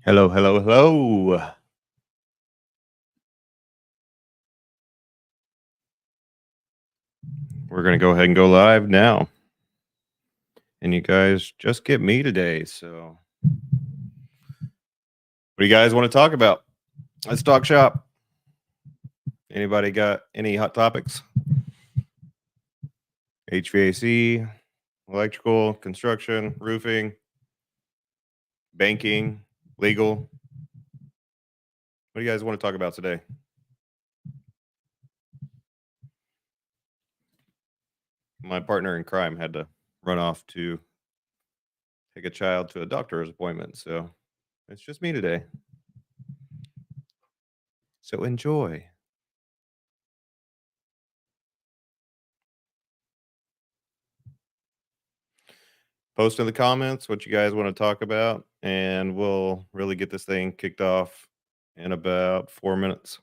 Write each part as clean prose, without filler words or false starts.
Hello, hello, hello. We're going to go ahead and go live now. And you guys just get me today. So, what do you guys want to talk about? Let's talk shop. Anybody got any hot topics? HVAC, electrical, construction, roofing, banking, legal. What do you guys want to talk about today? My partner in crime had to run off to take a child to a doctor's appointment. So, it's just me today. So, enjoy. Post in the comments what you guys want to talk about, and we'll really get this thing kicked off in about 4 minutes.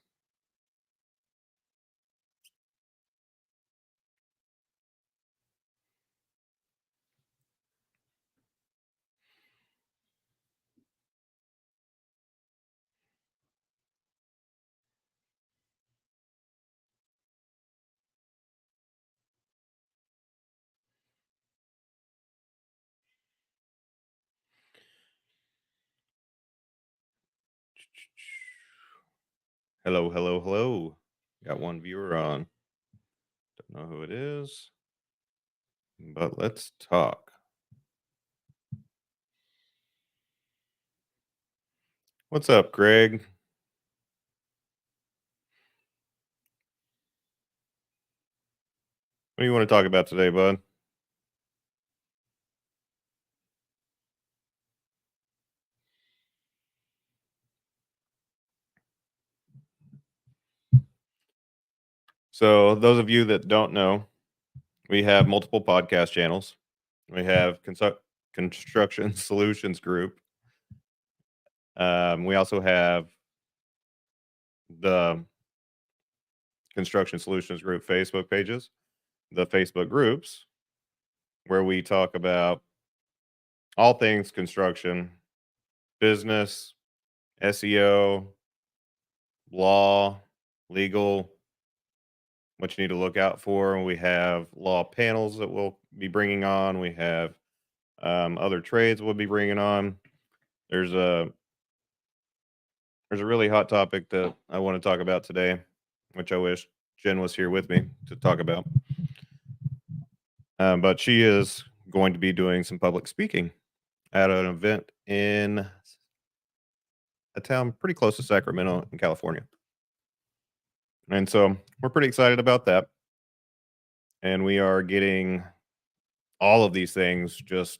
Hello, hello, hello. Got one viewer on. Don't know who it is, but let's talk. What's up, Greg? What do you want to talk about today, bud? So, those of you that don't know, we have multiple podcast channels. We have Construction Solutions Group. We also have the Construction Solutions Group Facebook pages, the Facebook groups, where we talk about all things construction, business, SEO, law, legal, what you need to look out for. We have law panels that we'll be bringing on. We have other trades we'll be bringing on. There's a there's a really hot topic that I want to talk about today, which I wish Jen was here with me to talk about. But she is going to be doing some public speaking at an event in a town pretty close to Sacramento in California. And so we're pretty excited about that. And we are getting all of these things just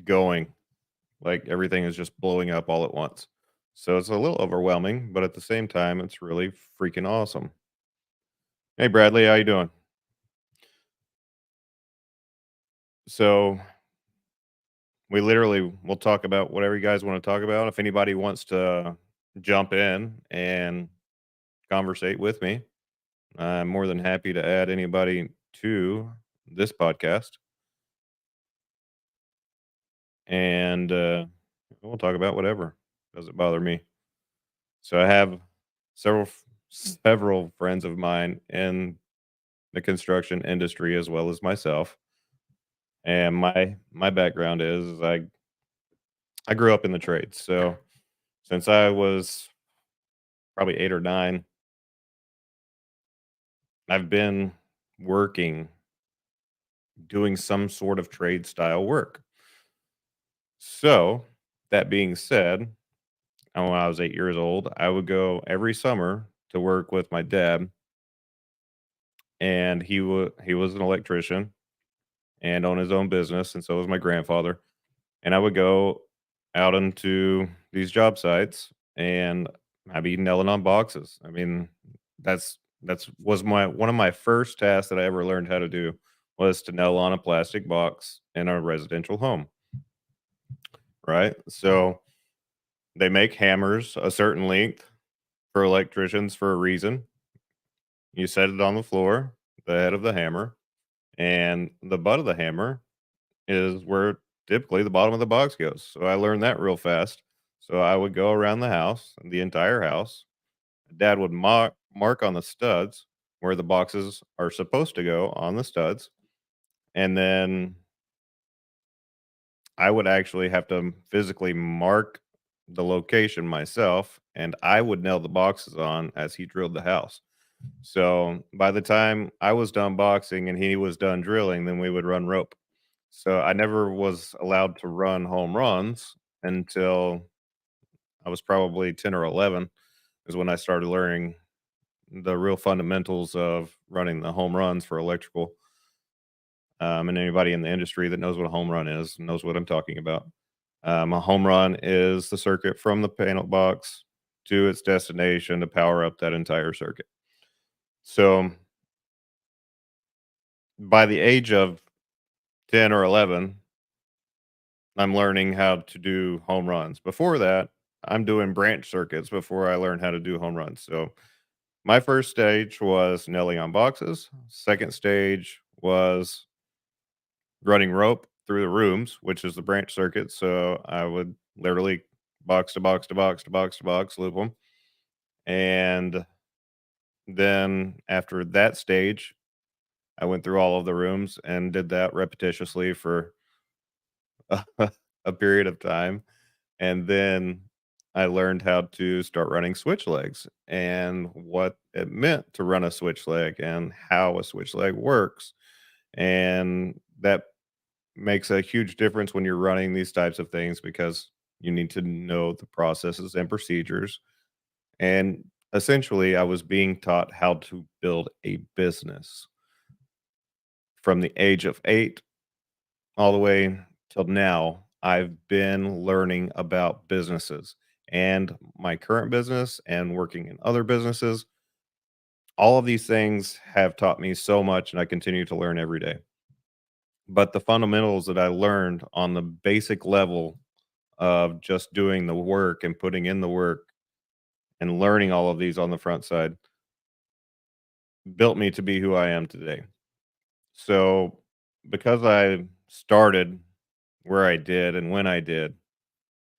going. Like everything is just blowing up all at once. So it's a little overwhelming, but at the same time, it's really freaking awesome. Hey Bradley, how you doing? So we literally will talk about whatever you guys want to talk about. If anybody wants to jump in and conversate with me, I'm more than happy to add anybody to this podcast. And we'll talk about whatever. Doesn't bother me. So I have several friends of mine in the construction industry as well as myself. And my background is I grew up in the trades. So since I was probably 8 or 9, I've been working doing some sort of trade style work. So that being said, when I was 8 years old, I would go every summer to work with my dad, and he was an electrician and owned his own business, and so was my grandfather. And I would go out into these job sites, and I'd be nailing on boxes. I mean, that's was my one of my first tasks that I ever learned how to do was to nail on a plastic box in a residential home, right? So they make hammers a certain length for electricians for a reason. You set it on the floor, the head of the hammer, and the butt of the hammer is where typically the bottom of the box goes. So I learned that real fast. So I would go around the house, the entire house. Dad would mark on the studs where the boxes are supposed to go on the studs. And then I would actually have to physically mark the location myself, and I would nail the boxes on as he drilled the house. So by the time I was done boxing and he was done drilling, then we would run rope. So I never was allowed to run home runs until I was probably 10 or 11 is when I started learning the real fundamentals of running the home runs for electrical. And anybody in the industry that knows what a home run is knows what I'm talking about. A home run is the circuit from the panel box to its destination to power up that entire circuit. So by the age of 10 or 11, I'm learning how to do home runs. Before that, I'm doing branch circuits before I learned how to do home runs. So my first stage was nailing on boxes. Second stage was running rope through the rooms, which is the branch circuit. So I would literally box to box to box to box to box, loop them. And then after that stage, I went through all of the rooms and did that repetitiously for a period of time. And then I learned how to start running switch legs and what it meant to run a switch leg and how a switch leg works. And that makes a huge difference when you're running these types of things because you need to know the processes and procedures. And essentially, I was being taught how to build a business from the age of 8 all the way till now. I've been learning about businesses and my current business and working in other businesses. All of these things have taught me so much, and I continue to learn every day. But the fundamentals that I learned on the basic level of just doing the work and putting in the work and learning all of these on the front side built me to be who I am today. So, because I started where I did and when I did,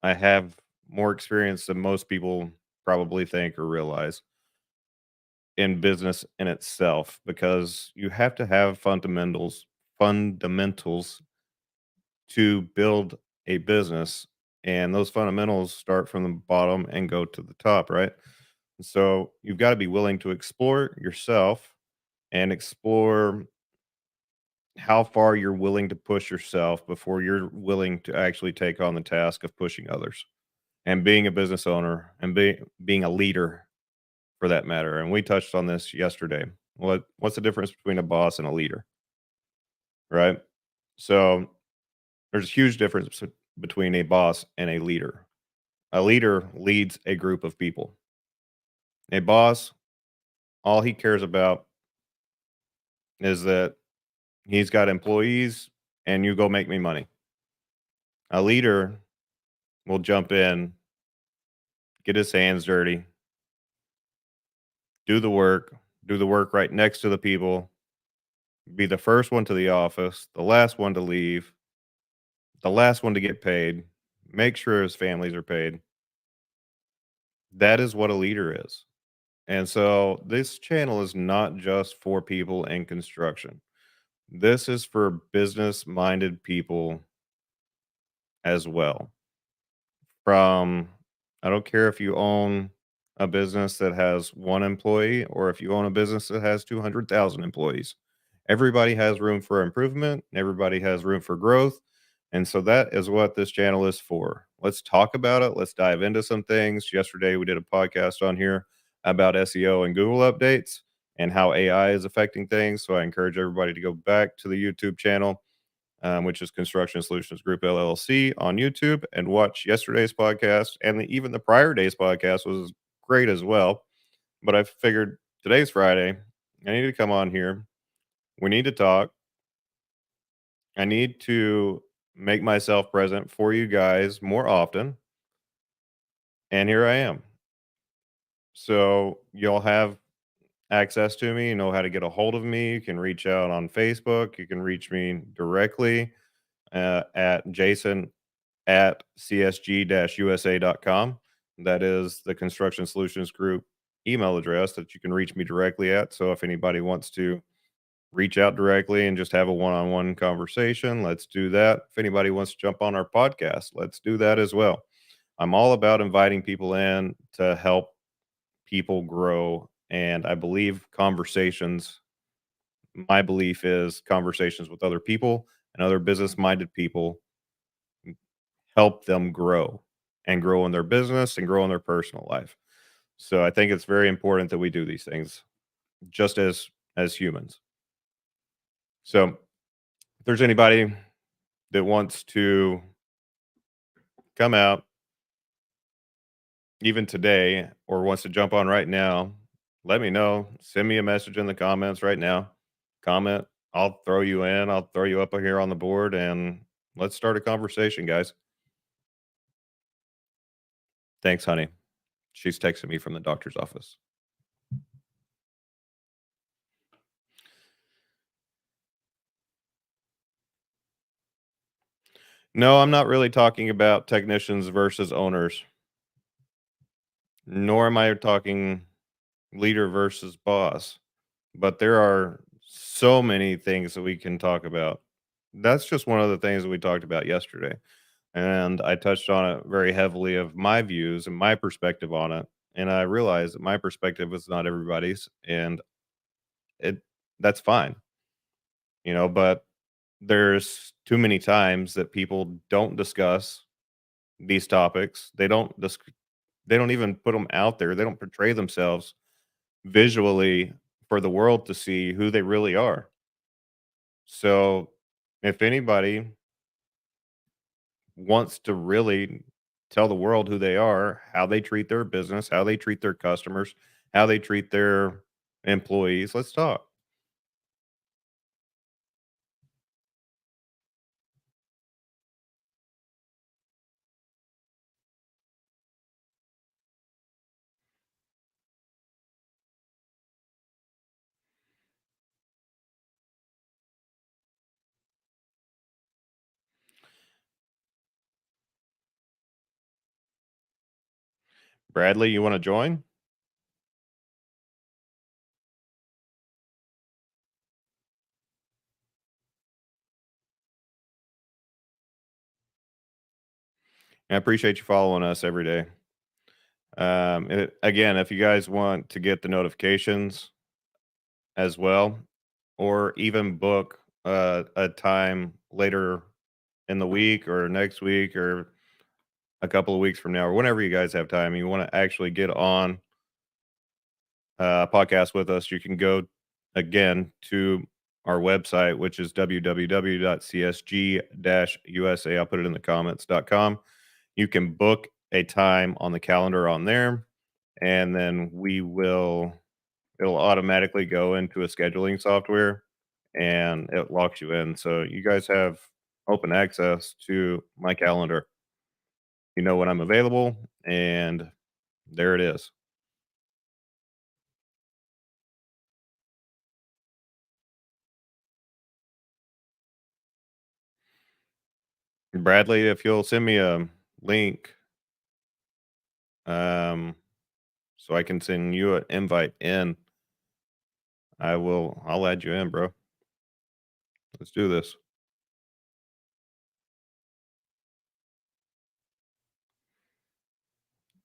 I have more experience than most people probably think or realize in business in itself because you have to have fundamentals to build a business, and those fundamentals start from the bottom and go to the top, right? So you've got to be willing to explore yourself and explore how far you're willing to push yourself before you're willing to actually take on the task of pushing others and being a business owner and being a leader for that matter. And we touched on this yesterday. What's the difference between a boss and a leader, right? So there's a huge difference between a boss and a leader. A leader leads a group of people. A boss, all he cares about is that he's got employees and you go make me money. A leader will jump in, get his hands dirty, do the work, do the work right next to the people, be the first one to the office, the last one to leave, the last one to get paid, make sure his families are paid. That is what a leader is. And so this channel is not just for people in construction. This is for business minded people as well. From I don't care if you own a business that has one employee or if you own a business that has 200,000 employees. Everybody has room for improvement, everybody has room for growth. And so that is what this channel is for. Let's talk about it. Let's dive into some things. Yesterday, we did a podcast on here about SEO and Google updates and how AI is affecting things. So I encourage everybody to go back to the YouTube channel, which is Construction Solutions Group LLC on YouTube, and watch yesterday's podcast. And even the prior day's podcast was great as well. But I figured today's Friday. I need to come on here. We need to talk. I need to make myself present for you guys more often. And here I am. So you'll have access to me, you know how to get a hold of me. You can reach out on Facebook. You can reach me directly at Jason at csg-usa.com. That is the Construction Solutions Group email address that you can reach me directly at. So if anybody wants to reach out directly and just have a one-on-one conversation, let's do that. If anybody wants to jump on our podcast, let's do that as well. I'm all about inviting people in to help people grow. And I believe conversations, my belief is conversations with other people and other business minded people help them grow and grow in their business and grow in their personal life. So I think it's very important that we do these things just as humans. So if there's anybody that wants to come out even today or wants to jump on right now, let me know. Send me a message in the comments right now. Comment. I'll throw you in. I'll throw you up here on the board and let's start a conversation, guys. Thanks, honey. She's texting me from the doctor's office. No, I'm not really talking about technicians versus owners, nor am I talking leader versus boss. But there are so many things that we can talk about. That's just one of the things that we talked about yesterday. And I touched on it very heavily of my views and my perspective on it. And I realized that my perspective is not everybody's, and it that's fine, but there's too many times that people don't discuss these topics. They don't even put them out there. They don't portray themselves visually for the world to see who they really are. So, if anybody wants to really tell the world who they are, how they treat their business, how they treat their customers, how they treat their employees, let's talk. Bradley, you want to join? I appreciate you following us every day. Again, if you guys want to get the notifications as well, or even book a time later in the week or next week or a couple of weeks from now or whenever you guys have time, you want to actually get on a podcast with us, you can go again to our website, which is www.csg-usa. I'll put it in the comments.com. You can book a time on the calendar on there, and then it'll automatically go into a scheduling software and it locks you in. So you guys have open access to my calendar. You know when I'm available, and there it is. Bradley, if you'll send me a link, um, so I can send you an invite in, I'll add you in, bro. Let's do this.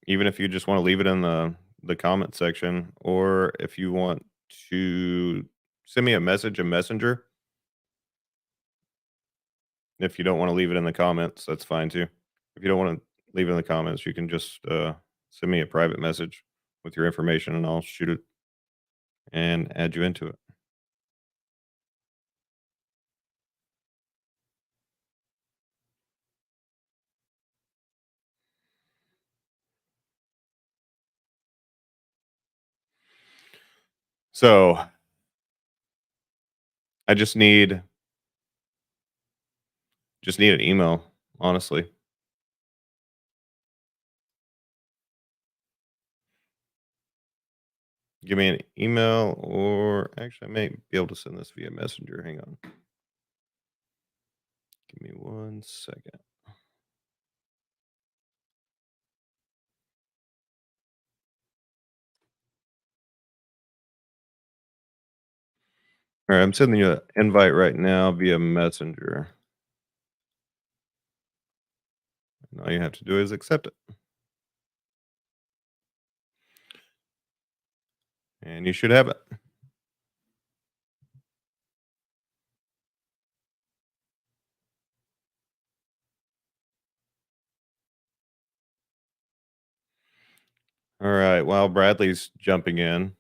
Even if you just want to leave it in the comment section, or if you want to send me a message in Messenger. If you don't want to leave it in the comments, that's fine too. If you don't want to leave it in the comments, you can just send me a private message with your information, and I'll shoot it and add you into it. So I just need an email, honestly. Give me an email, or actually, I may be able to send this via Messenger. Hang on. Give me 1 second. All right, I'm sending you an invite right now via Messenger. And all you have to do is accept it. And you should have it. All right. While Bradley's jumping in,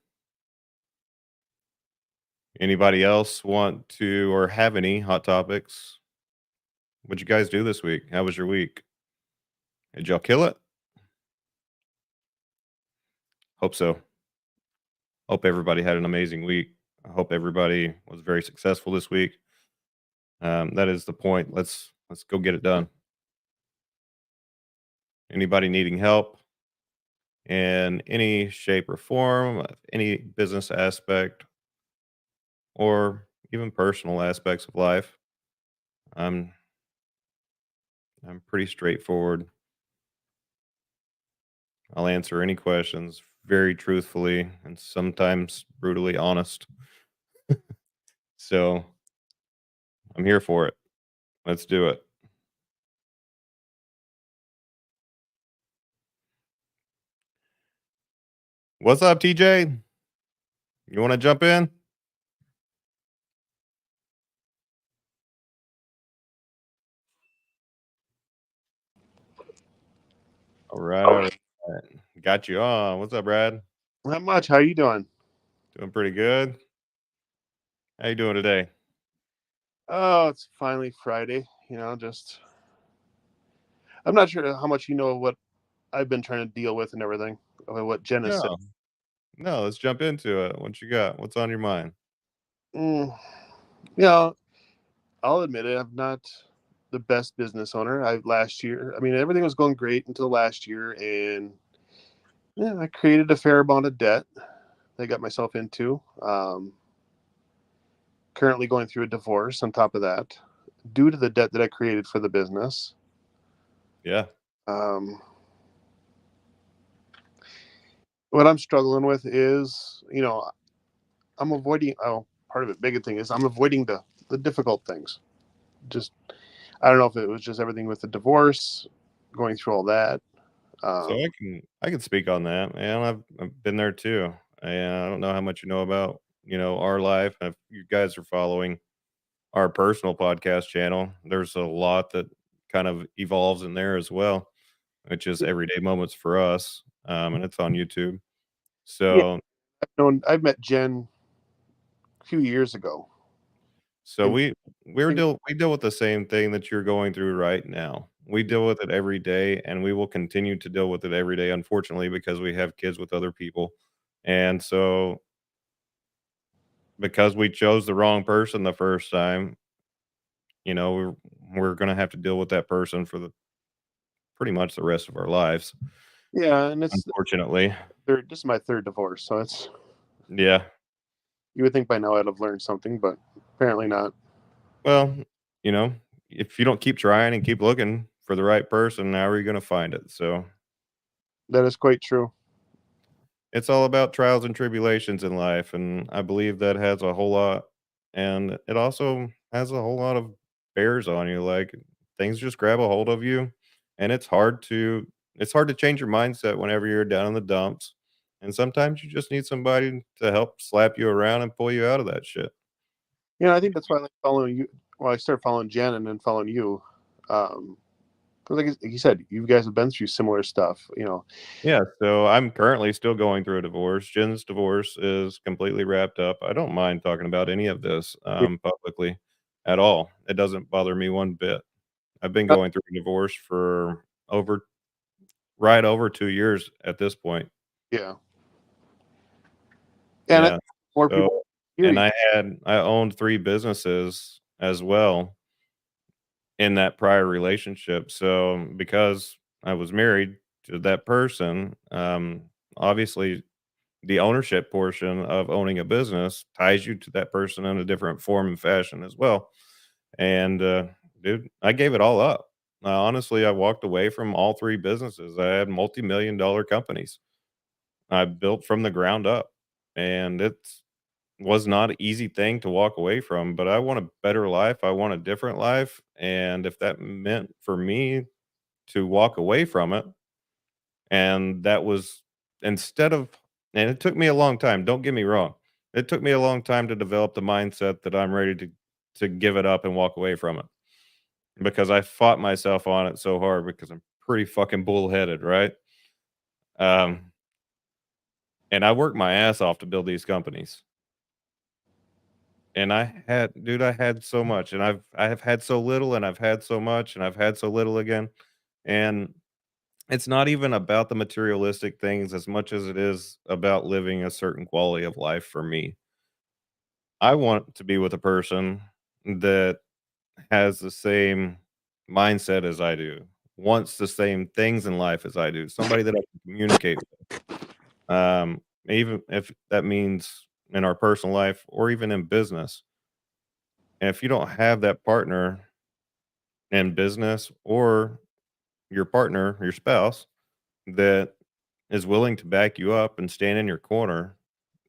anybody else want to or have any hot topics? What'd you guys do this week? How was your week? Did y'all kill it? Hope so. Hope everybody had an amazing week. I hope everybody was very successful this week. That is the point. Let's go get it done. Anybody needing help in any shape or form, any business aspect, or even personal aspects of life? I'm I'm pretty straightforward. I'll answer any questions very truthfully and sometimes brutally honest. So I'm here for it. Let's do it. What's up, TJ? You want to jump in? All right, all right. Got you on. What's up, Brad? Not much. How you doing? Doing pretty good. How you doing today? Oh, it's finally Friday. Just I'm not sure how much you know of what I've been trying to deal with and everything. Of what Jen has said. No, no. Let's jump into it. What you got? What's on your mind? Mm, you know, I'll admit it. I'm not the best business owner. I last year. I mean, everything was going great until last year, and yeah, I created a fair amount of debt that I got myself into. Currently going through a divorce on top of that, due to the debt that I created for the business. Yeah. Um, what I'm struggling with is, I'm avoiding. Oh, part of it, big thing is I'm avoiding the difficult things. Just I don't know if it was just everything with the divorce, going through all that. So Um, I can speak on that, man. I've been there too. And I don't know how much you know about our life. If you guys are following our personal podcast channel, there's a lot that kind of evolves in there as well, which is everyday moments for us, and it's on YouTube. yeah, So I've met Jen a few years ago, So and we deal with the same thing that you're going through right now. We deal with it every day, and we will continue to deal with it every day, unfortunately, because we have kids with other people. And so, because we chose the wrong person the first time, we're gonna have to deal with that person for the pretty much the rest of our lives, yeah, and it's unfortunately. third. This is my third divorce, so it's Yeah. you would think by now I'd have learned something, but apparently not. Well, you know, if you don't keep trying and keep looking for the right person, how are you gonna find it? So That is quite true. it's all about trials and tribulations in life, and I believe that has a whole lot, and it also has a whole lot of bears on you, like, things just grab a hold of you, and it's hard to change your mindset whenever you're down in the dumps, and sometimes you just need somebody to help slap you around and pull you out of that shit. I think that's why I like following you. Well, I started following Jen and then following you. Because like you said, you guys have been through similar stuff. Yeah, so I'm currently still going through a divorce. Jen's divorce is completely wrapped up. I don't mind talking about any of this, publicly at all. It doesn't bother me one bit. I've been going through a divorce for over 2 years at this point. Yeah. And I Yeah. think more So people hear and you. I owned 3 businesses as well in that prior relationship. So, because I was married to that person, obviously the ownership portion of owning a business ties you to that person in a different form and fashion as well. And, dude, I gave it all up. Honestly, I walked away from all 3 businesses. I had multi-million dollar companies I built from the ground up, and was not an easy thing to walk away from, but I want a better life. I want a different life. And if that meant for me to walk away from it, and that was instead of, and it took me a long time, don't get me wrong. It took me a long time to develop the mindset that I'm ready to give it up and walk away from it because I fought myself on it so hard because I'm pretty fucking bullheaded, right? Um, and I worked my ass off to build these companies. And I had so much, and I have had so little, and I've had so much, and I've had so little again. And it's not even about the materialistic things as much as it is about living a certain quality of life for me. I want to be with a person that has the same mindset as I do, wants the same things in life as I do, somebody that I can communicate with. Even if that means in our personal life or even in business. And if you don't have that partner in business or your partner, your spouse, that is willing to back you up and stand in your corner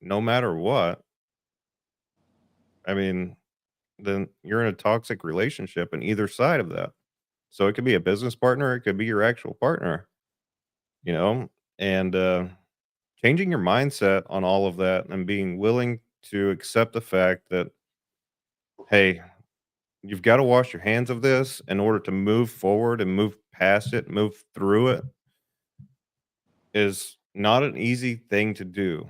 no matter what, I mean, then you're in a toxic relationship in either side of that. So it could be a business partner, it could be your actual partner, you know, and changing your mindset on all of that and being willing to accept the fact that, hey, you've got to wash your hands of this in order to move forward and move past it, move through it is not an easy thing to do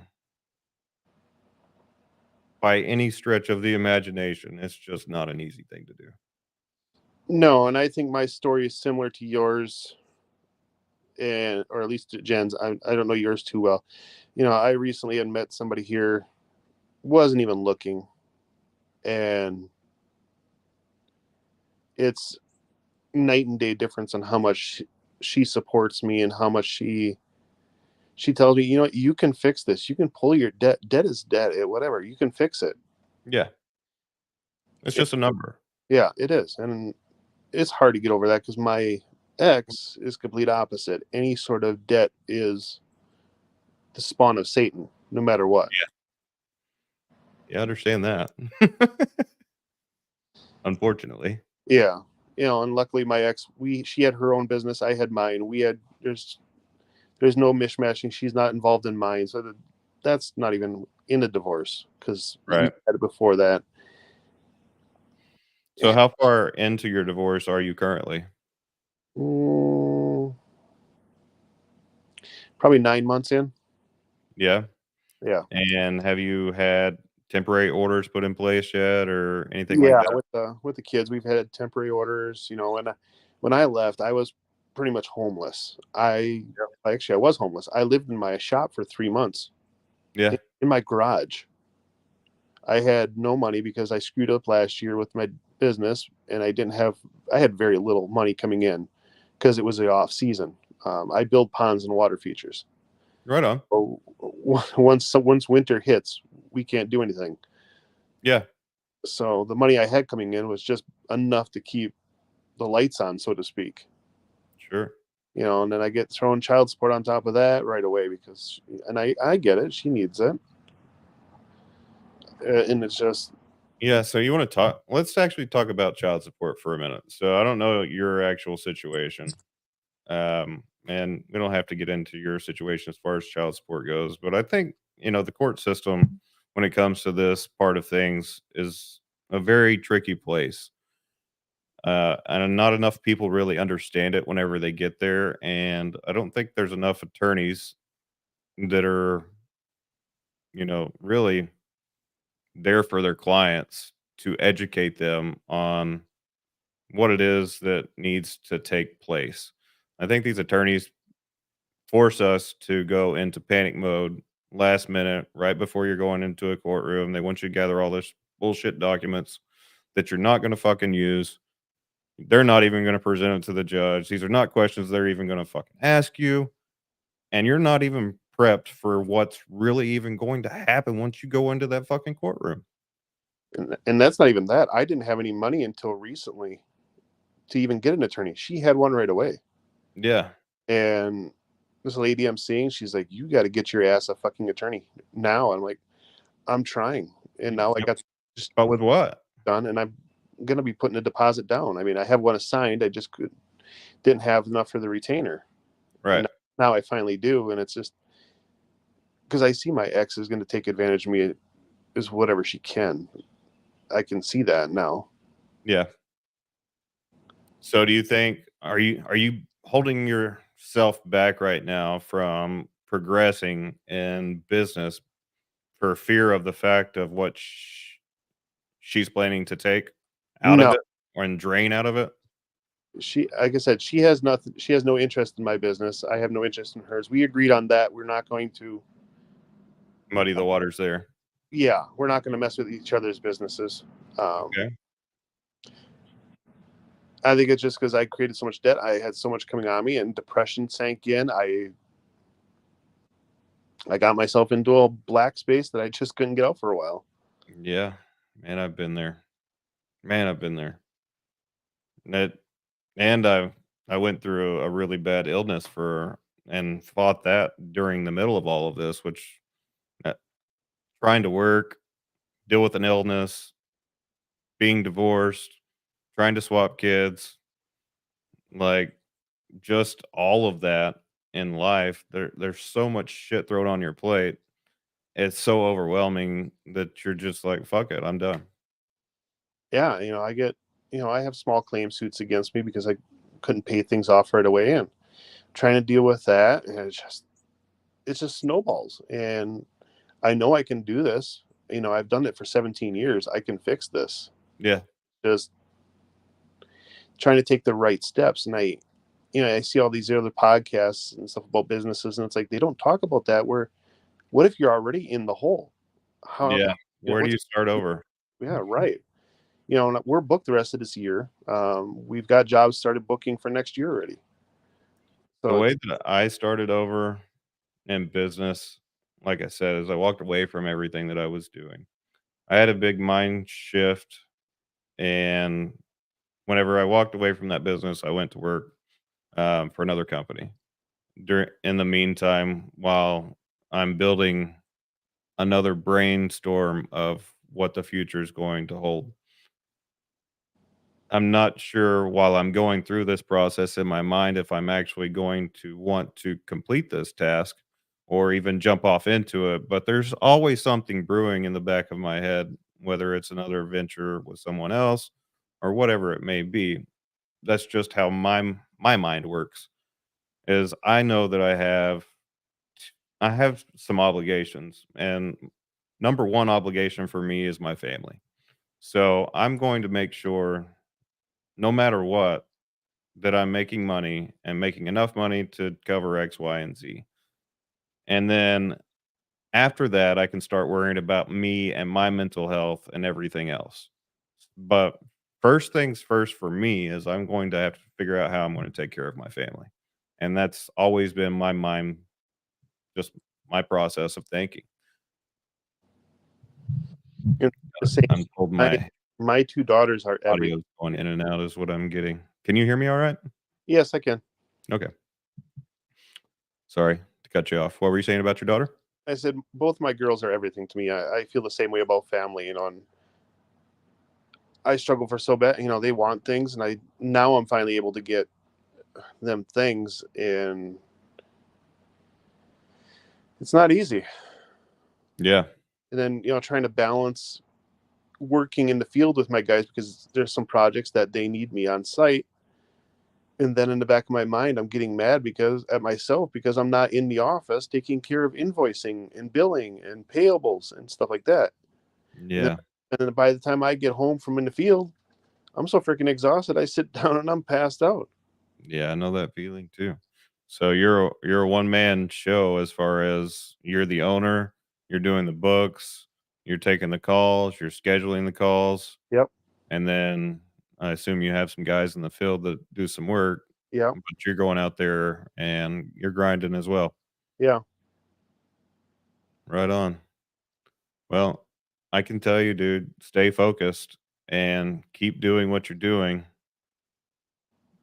by any stretch of the imagination. It's just not an easy thing to do. No, and I think my story is similar to yours, and or at least to Jen's. I don't know yours too well. I recently had met somebody here, wasn't even looking, and it's night and day difference on how much she supports me and how much she tells me, you can fix this. You can pull your debt. Debt is debt. Whatever. You can fix it. Yeah. It's It- just a number. yeah, it is, and it's hard to get over that because my ex is complete opposite. Any sort of debt is the spawn of Satan, no matter what. Yeah, I understand that. Unfortunately. Yeah, and luckily my ex, she had her own business, I had mine. There's no mishmashing. She's not involved in mine, so that's not even in a divorce because we Right. had it before that. So how far into your divorce are you currently? Mm, probably 9 months in. Yeah. Yeah, And have you had temporary orders put in place yet or anything like yeah. that? With the kids, we've had temporary orders. When I left, I was pretty much homeless. I was homeless. I lived in my shop for 3 months Yeah. in my garage. I had no money because I screwed up last year with my business, and I had very little money coming in because it was the off season. I build ponds and water features. Right on. So once winter hits, we can't do anything. Yeah. So the money I had coming in was just enough to keep the lights on, so to speak. Sure. And then I get thrown child support on top of that right away and I get it. She needs it. And it's just, Yeah, so you wanna talk let's actually talk about child support for a minute. So I don't know your actual situation, and we don't have to get into your situation as far as child support goes, but I think, the court system, when it comes to this part of things, is a very tricky place, and not enough people really understand it whenever they get there, and I don't think there's enough attorneys that are, really there for their clients to educate them on what it is that needs to take place. I think these attorneys force us to go into panic mode last minute, right before you're going into a courtroom. They want you to gather all this bullshit documents that you're not going to fucking use. They're not even going to present it to the judge. These are not questions they're even going to fucking ask you. And you're not even prepped for what's really even going to happen once you go into that fucking courtroom. and that's not even that. I didn't have any money until recently to even get an attorney. She had one right away. Yeah. And this lady I'm seeing, she's like, "You got to get your ass a fucking attorney now." I'm like, "I'm trying." and now I Yep. got just But with what? done, and I'm going to be putting a deposit down. I mean, I have one assigned. I just didn't have enough for the retainer, Right. and now I finally do. And it's just because I see my ex is going to take advantage of me as whatever she can. I can see that now. Yeah. So do you think are you holding yourself back right now from progressing in business for fear of the fact of what she's planning to take out of No, it or and drain out of it? she, like I said, she has nothing. She has no interest in my business. I have no interest in hers. We agreed on that. We're not going to. Muddy the waters there. Yeah, we're not going to mess with each other's businesses. Um, Okay. I think it's just because I created so much debt. I had so much coming on me, and depression sank in. I got myself into a black space that I just couldn't get out for a while. Yeah. Man, I've been there. Man, I've been there. That and I went through a really bad illness for and fought that during the middle of all of this, which uh, trying to work, deal with an illness, being divorced, trying to swap kids, like just all of that in life. There's so much shit thrown on your plate. It's so overwhelming that you're just like, fuck it, I'm done. Yeah, I have small claim suits against me because I couldn't pay things off right away, and trying to deal with that, and it's just snowballs. And I know I can do this. I've done it for 17 years. I can fix this. Yeah. Just trying to take the right steps. And I see all these other podcasts and stuff about businesses, and it's like they don't talk about that. Where what if you're already in the hole? How Yeah. Where do what's you start over? Yeah, right. And we're booked the rest of this year. We've got jobs started booking for next year already. The So way it's that I started over in business, like I said, is I walked away from everything that I was doing. I had a big mind shift, and whenever I walked away from that business, I went to work for another company. In the meantime, while I'm building another brainstorm of what the future is going to hold. I'm not sure while I'm going through this process in my mind if I'm actually going to want to complete this task or even jump off into it, but there's always something brewing in the back of my head, whether it's another venture with someone else or whatever it may be. That's just how my mind works. Is I know that I have some obligations, and number one obligation for me is my family. So I'm going to make sure, no matter what, that I'm making money and making enough money to cover X, Y, and Z. And then after that, I can start worrying about me and my mental health and everything else. But first things first for me is I'm going to have to figure out how I'm going to take care of my family. And that's always been my mind, just my process of thinking. the same. I'm told My my my two daughters are everything. audio's going in and out is what I'm getting. Can you hear me all right? Yes, I can. Okay. Sorry to cut you off. What were you saying about your daughter? I said both my girls are everything to me. I feel the same way about family. And I struggle for so bad. They want things, and I'm finally able to get them things, and it's not easy. Yeah. And then trying to balance working in the field with my guys because there's some projects that they need me on site, and then in the back of my mind I'm getting mad because at myself because I'm not in the office taking care of invoicing and billing and payables and stuff like that. and then, Yeah. and then by the time I get home from in the field, I'm so freaking exhausted I sit down and I'm passed out. Yeah, I know that feeling too. So you're a one man show as far as you're the owner, you're doing the books, you're taking the calls, you're scheduling the calls, Yep. and then I assume you have some guys in the field that do some work, Yeah. but you're going out there and you're grinding as well. Yeah. Right on. Well, I can tell you, dude, stay focused and keep doing what you're doing,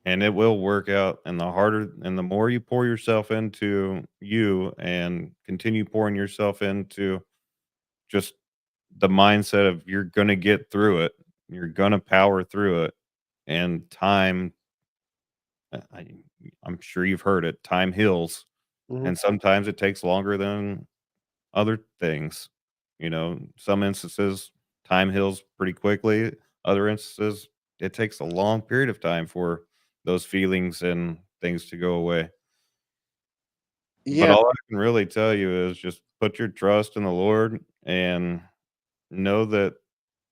and it will work out. And the harder and the more you pour yourself into you and continue pouring yourself into just the mindset of you're gonna get through it, you're gonna power through it, and time, uh, I I'm sure you've heard it, time heals, Mhm. and sometimes it takes longer than other things. Some instances, time heals pretty quickly. Other instances, it takes a long period of time for those feelings and things to go away. But Yeah, all I can really tell you is just put your trust in the Lord and know that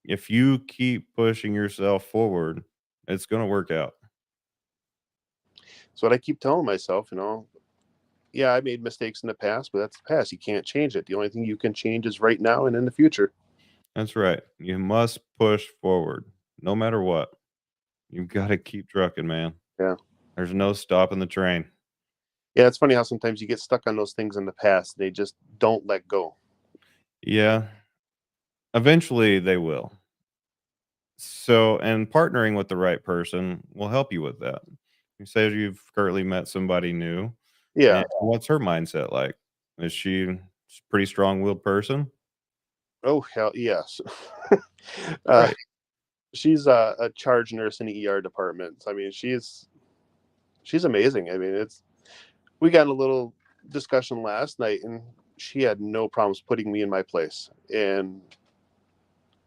if you keep pushing yourself forward, it's going to work out. that's what I keep telling myself. Yeah, I made mistakes in the past, but that's the past. You can't change it. The only thing you can change is right now and in the future. That's right. You must push forward no matter what. You've got to keep trucking, man. Yeah. There's no stopping the train. Yeah, it's funny how sometimes you get stuck on those things in the past. They just don't let go. Yeah, eventually they will. So, and partnering with the right person will help you with that. You say you've currently met somebody new, and Yeah. what's her mindset like? Is she a pretty strong-willed person? Oh, hell yes. uh, Great. she's a charge nurse in the ER department. I mean, she's amazing. I mean, we got in a little discussion last night, and she had no problems putting me in my place, and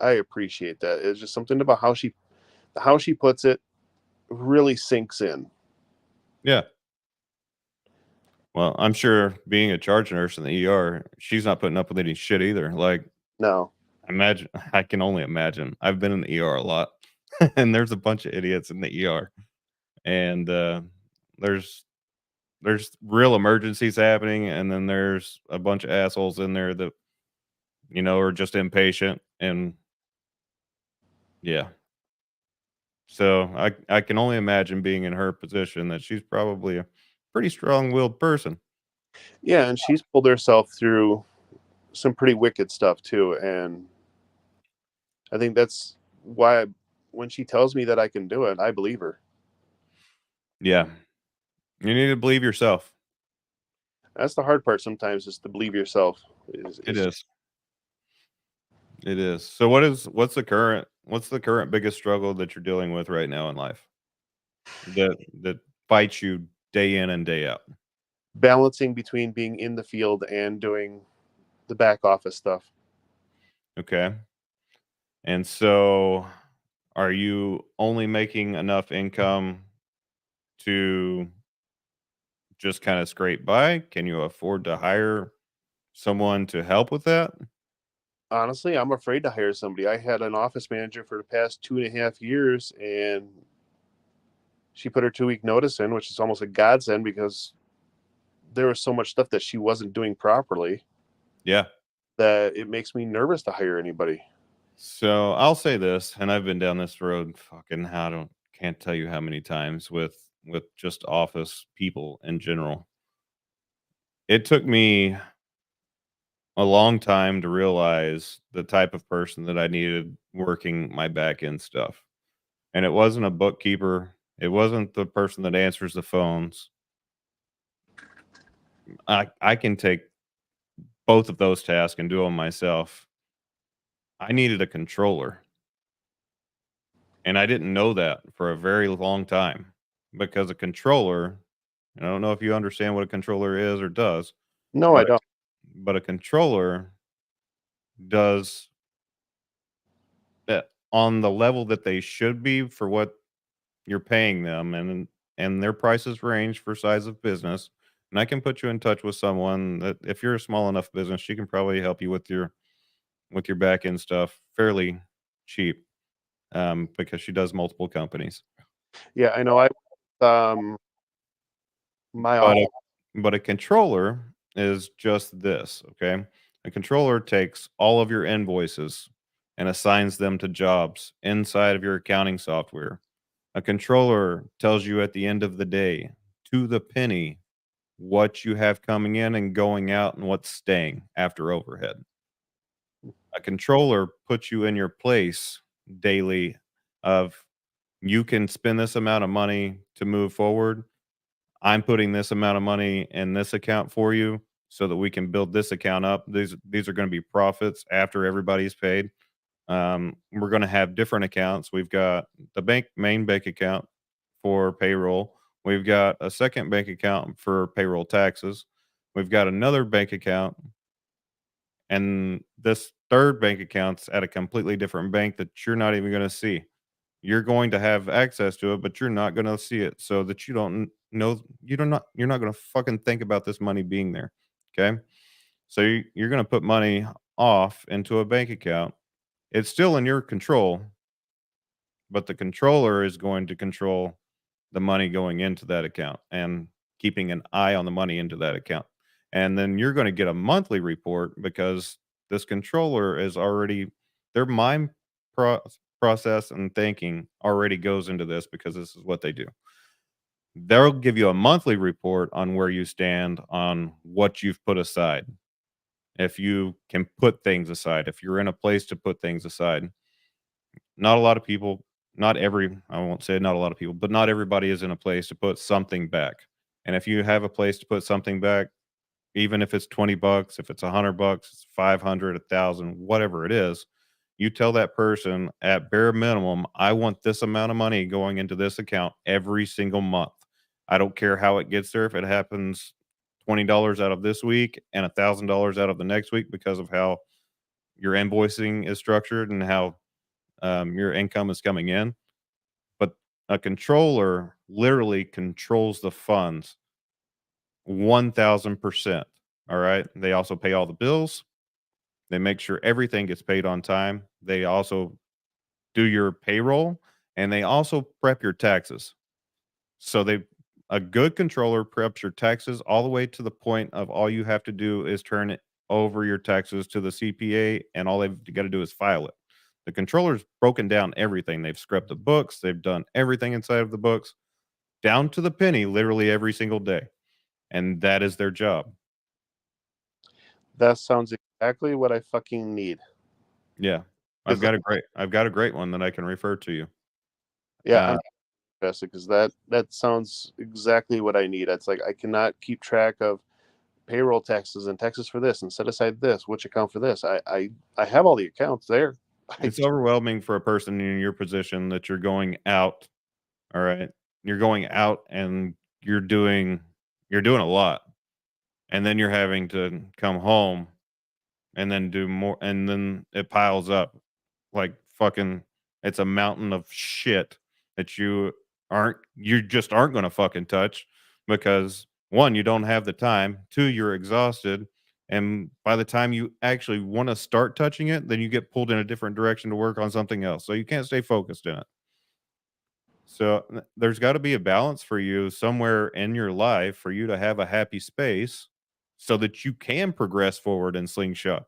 I appreciate that. It's just something about how she puts it really sinks in. Yeah. Well, I'm sure being a charge nurse in the ER, she's not putting up with any shit either. Like, No. imagine, I can only imagine. I've been in the ER a lot, and there's a bunch of idiots in the ER, and there's there's real emergencies happening, and then there's a bunch of assholes in there that are just impatient, and yeah. So I can only imagine being in her position that she's probably a pretty strong-willed person. Yeah, and she's pulled herself through some pretty wicked stuff too, and I think that's why when she tells me that I can do it, I believe her. Yeah. You need to believe yourself. That's the hard part sometimes is to believe yourself. It Is is. It is. So what's the current biggest struggle that you're dealing with right now in life that fights you day in and day out? balancing between being in the field and doing the back office stuff. Okay. And so are you only making enough income to just kind of scrape by? Can you afford to hire someone to help with that? Honestly, I'm afraid to hire somebody. I had an office manager for the past 2.5 years, and she put her 2 week notice in, which is almost a godsend because there was so much stuff that she wasn't doing properly Yeah. that it makes me nervous to hire anybody. So I'll say this, and I've been down this road fucking I don't can't tell you how many times with just office people in general. It took me a long time to realize the type of person that I needed working my back end stuff. And it wasn't a bookkeeper. It wasn't the person that answers the phones. I can take both of those tasks and do them myself. I needed a controller. And I didn't know that for a very long time because a controller, and I don't know if you understand what a controller is or does, No, I but don't. a controller does that on the level that they should be for what you're paying them, and their prices range for size of business. And I can put you in touch with someone that if you're a small enough business, she can probably help you with your back end stuff fairly cheap, because she does multiple companies. Yeah, I know. Um my But office. a controller is just this, okay? A controller takes all of your invoices and assigns them to jobs inside of your accounting software. A controller tells you at the end of the day, to the penny, what you have coming in and going out and what's staying after overhead. A controller puts you in your place daily of you can spend this amount of money to move forward. I'm putting this amount of money in this account for you. so that we can build this account up. These are going to be profits after everybody's paid. We're going to have different accounts. We've got the main bank account for payroll. We've got a second bank account for payroll taxes. We've got another bank account, and this third bank account's at a completely different bank that you're not even going to see. You're going to have access to it, but you're not going to see it, so that you don't know you're not going to fucking think about this money being there. Okay, so you're going to put money off into a bank account. It's still in your control, but the controller is going to control the money going into that account and keeping an eye on the money into that account. And then you're going to get a monthly report because this controller is already their mind pro- process and thinking already goes into this because this is what they do. They'll give you a monthly report on where you stand on what you've put aside. If you can put things aside, if you're in a place to put things aside, not a lot of people, not every, I won't say not a lot of people, but not everybody is in a place to put something back. And if you have a place to put something back, even if it's 20 bucks, if it's 100 bucks, it's 500, 1,000, whatever it is, you tell that person at bare minimum, I want this amount of money going into this account every single month. I don't care how it gets there. If it happens $20 out of this week and $1,000 out of the next week because of how your invoicing is structured and how your income is coming in. But a controller literally controls the funds 1000%. All right. They also pay all the bills. They make sure everything gets paid on time. They also do your payroll and they also prep your taxes. So a good controller preps your taxes all the way to the point of all you have to do is turn it over your taxes to the CPA and all they've got to do is file it. The controller's broken down everything. They've scrubbed the books, they've done everything inside of the books down to the penny literally every single day. And that is their job. That sounds exactly what I fucking need. Yeah. Is I've got a great one that I can refer to you. Yeah, Uh, I'm interested because that sounds exactly what I need. It's like I cannot keep track of payroll taxes and taxes for this and set aside this, which account for this. I have all the accounts there. I it's overwhelming for a person in your position that you're going out. All right. You're going out and you're doing a lot. And then you're having to come home and then do more and then it piles up like fucking it's a mountain of shit that you just aren't going to fucking touch because one, you don't have the time, two, you're exhausted, and by the time you actually want to start touching it, then you get pulled in a different direction to work on something else. So you can't stay focused in it. So there's got to be a balance for you somewhere in your life for you to have a happy space so that you can progress forward in slingshot.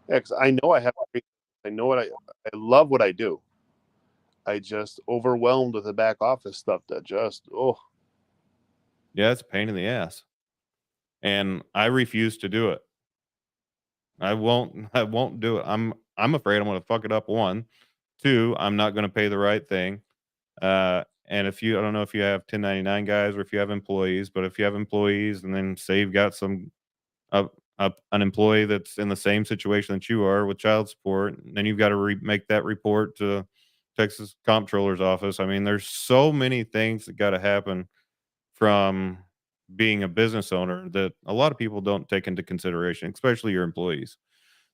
Yeah, 'cause I know I have. I know I love what I do. I just overwhelmed with the back office stuff that just Yeah, it's a pain in the ass. And I refuse to do it. I won't do it. I'm afraid I'm gonna fuck it up, 1. 2, I'm not gonna pay the right thing. And if you I don't know if you have 1099 guys or if you have employees, but if you have employees and then say you've got some an employee that's in the same situation that you are with child support, then you've got to make that report to Texas Comptroller's office. I mean, there's so many things that got to happen from being a business owner that a lot of people don't take into consideration, especially your employees.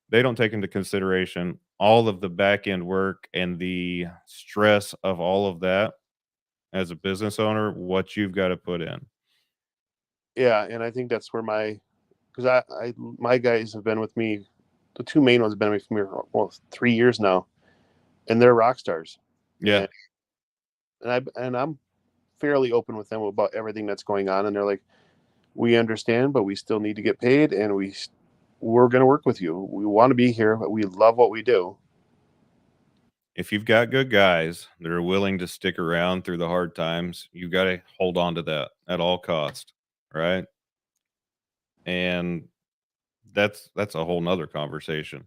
They don't take into consideration all of the back end work and the stress of all of that as a business owner, what you've got to put in. yeah, and I think that's where because my guys have been with me. The two main ones have been with me for 3 years now, and they're rock stars. Yeah. And I'm fairly open with them about everything that's going on, and they're like, we understand, but we still need to get paid, and we're going to work with you. We want to be here, but we love what we do. If you've got good guys that are willing to stick around through the hard times, you got to hold on to that at all cost, right? And that's a whole nother conversation.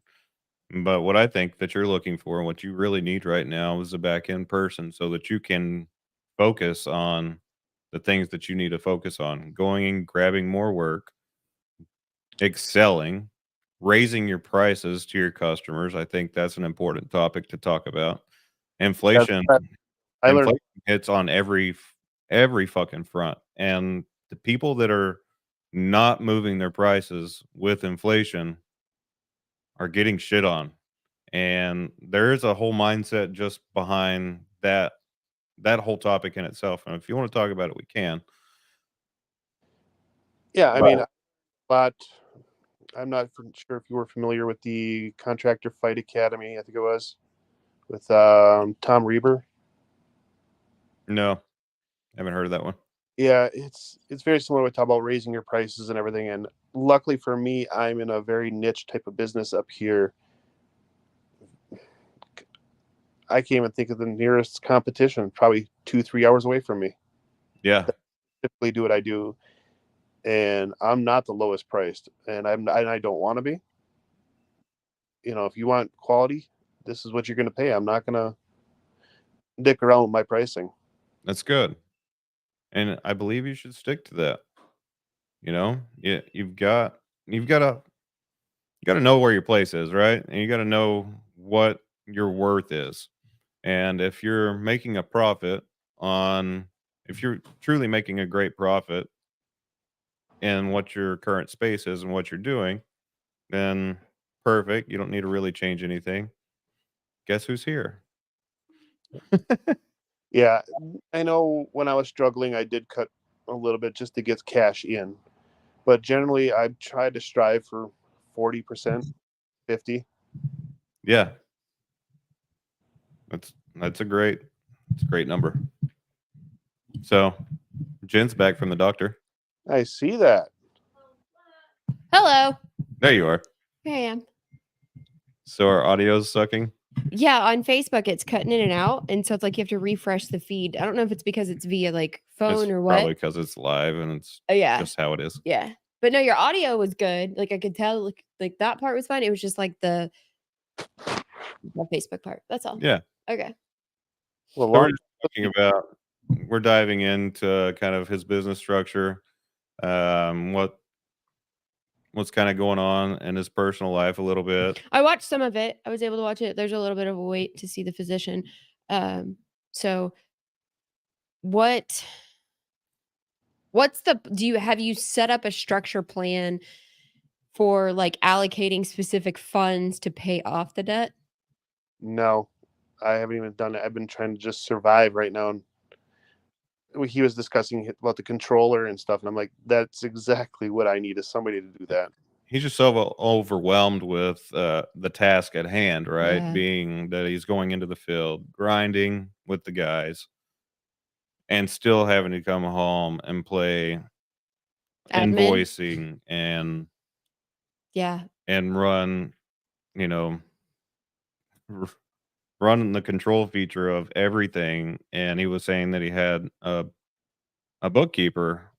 But what I think that you're looking for and what you really need right now is a back end person so that you can focus on the things that you need to focus on, going and grabbing more work, excelling, raising your prices to your customers. I think that's an important topic to talk about. That's Inflation what I learned. inflation hits on every fucking front, and the people that are not moving their prices with inflation are getting shit on. And there is a whole mindset just behind that whole topic in itself. And if you want to talk about it, we can. Yeah, I But mean, but I'm not sure if you were familiar with the Contractor Fight Academy. I think it was with Tom Reber. Yeah, it's very similar. We talk about raising your prices and everything. And luckily for me, I'm in a very niche type of business up here. I can't even think of the nearest competition. Probably 2-3 hours away from me. Yeah, Typically, do what I do, and I'm not the lowest priced, and I don't want to be. If you want quality, this is what you're going to pay. I'm not going to dick around with my pricing. that's good. And I believe you should stick to that. Yeah, you got to know where your place is, right? And you got to know what your worth is. And if you're making a profit on if you're truly making a great profit in what your current space is and what you're doing, then perfect. You don't need to really change anything. Guess who's here? Yeah, I know when I was struggling, I did cut a little bit just to get cash in, but generally, I try to strive for 40%, 50. Yeah, that's a great number. So Jen's back from the doctor. I see that. Hello. There you are. Here I am. So our audio's sucking. Yeah, on Facebook it's cutting in and out, and so it's like you have to refresh the feed. I don't know if it's because it's via like phone It's or probably what. because it's live and it's Yeah, just how it is. yeah. But no, your audio was good. Like I could tell, like that part was fine. It was just like the Facebook part. That's all. Yeah. Okay. Well, So we're long, just talking about we're diving into kind of his business structure, what's kind of going on in his personal life a little bit. I watched some of it. I was able to watch it. There's a little bit of a wait to see the physician. So what's the have you set up a structure plan for like allocating specific funds to pay off the debt? no, I haven't even done it. I've been trying to just survive right now. And he was discussing about the controller and stuff, and I'm like, that's exactly what I need is somebody to do that. He's just so overwhelmed with the task at hand, right? Yeah. Being that he's going into the field, grinding with the guys, and still having to come home and play Admin. invoicing Yeah. and run, you know, r- run the control feature of everything. And he was saying that he had a bookkeeper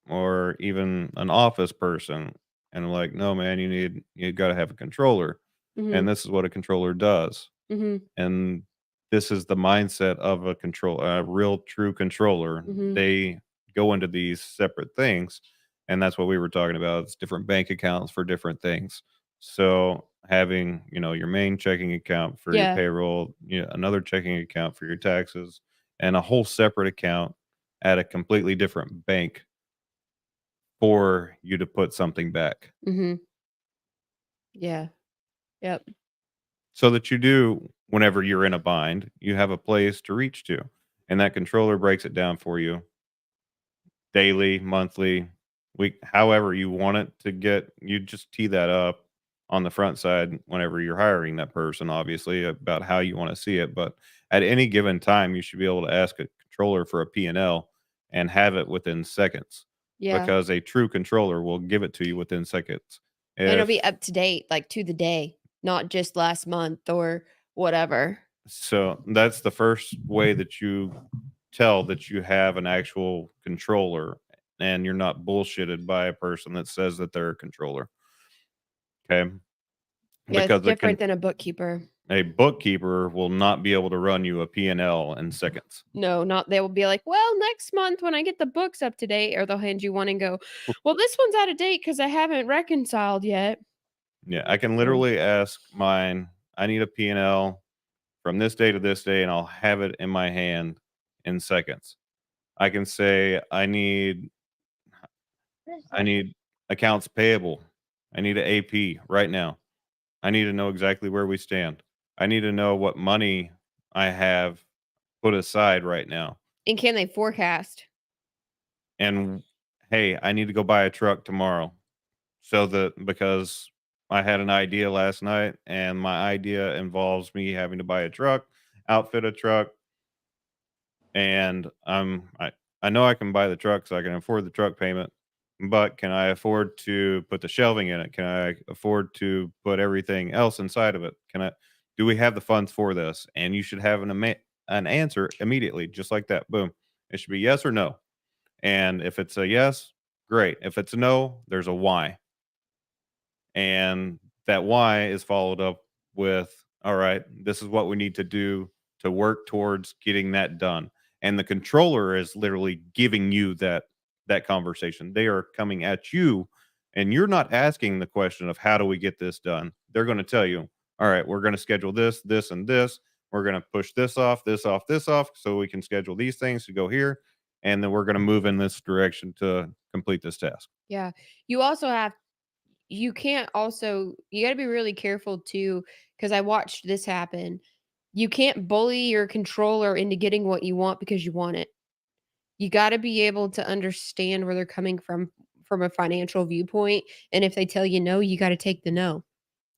or even an office person. And I'm like, no, man, you got to have a controller. hmm And this is what a controller does. hmm And this is the mindset of a real true controller. hmm They go into these separate things. And that's what we were talking about. It's different bank accounts for different things. So having, your main checking account for your Yeah. payroll, another checking account for your taxes, and a whole separate account at a completely different bank for you to put something back. hmm Yeah. Yep. So that you do, whenever you're in a bind, you have a place to reach to. And that controller breaks it down for you daily, monthly, week, however you want it to get. You just tee that up on the front side whenever you're hiring that person, obviously, about how you want to see it. But at any given time, you should be able to ask a controller for a P&L and have it within seconds, Yeah. because a true controller will give it to you within seconds. And it'll If be up to date, like to the day, not just last month or whatever. So that's the first way that you tell that you have an actual controller and you're not bullshitted by a person that says that they're a controller. Okay. Yeah, Because it's different than a bookkeeper. A bookkeeper will not be able to run you a P&L in seconds. No, not they will be like, well, next month when I get the books up to date, or they'll hand you one and go, well, this one's out of date because I haven't reconciled yet. Yeah, I can literally ask mine, I need a P&L from this day to this day, and I'll have it in my hand in seconds. I can say I need accounts payable. I need an AP right now. I need to know exactly where we stand. I need to know what money I have put aside right now. And can they forecast? And hey, I need to go buy a truck tomorrow. So that because I had an idea last night and my idea involves me having to buy a truck, outfit a truck, and I know I can buy the truck so I can afford the truck payment, but can I afford to put the shelving in it? Can I afford to put everything else inside of it? Do we have the funds for this? And you should have an answer immediately, just like that. Boom. It should be yes or no. And if it's a yes, great. If it's a no, there's a why. And that why is followed up with, all right, this is what we need to do to work towards getting that done. And the controller is literally giving you that conversation. They are coming at you, and you're not asking the question of how do we get this done. They're going to tell you, all right, we're going to schedule this, this, and this. We're going to push this off, this off, this off, so we can schedule these things to go here, and then we're going to move in this direction to complete this task. Yeah. You also have you can't also you got to be really careful too, because I watched this happen. You can't bully your controller into getting what you want because you want it. You got to be able to understand where they're coming from a financial viewpoint, and if they tell you no, you got to take the no.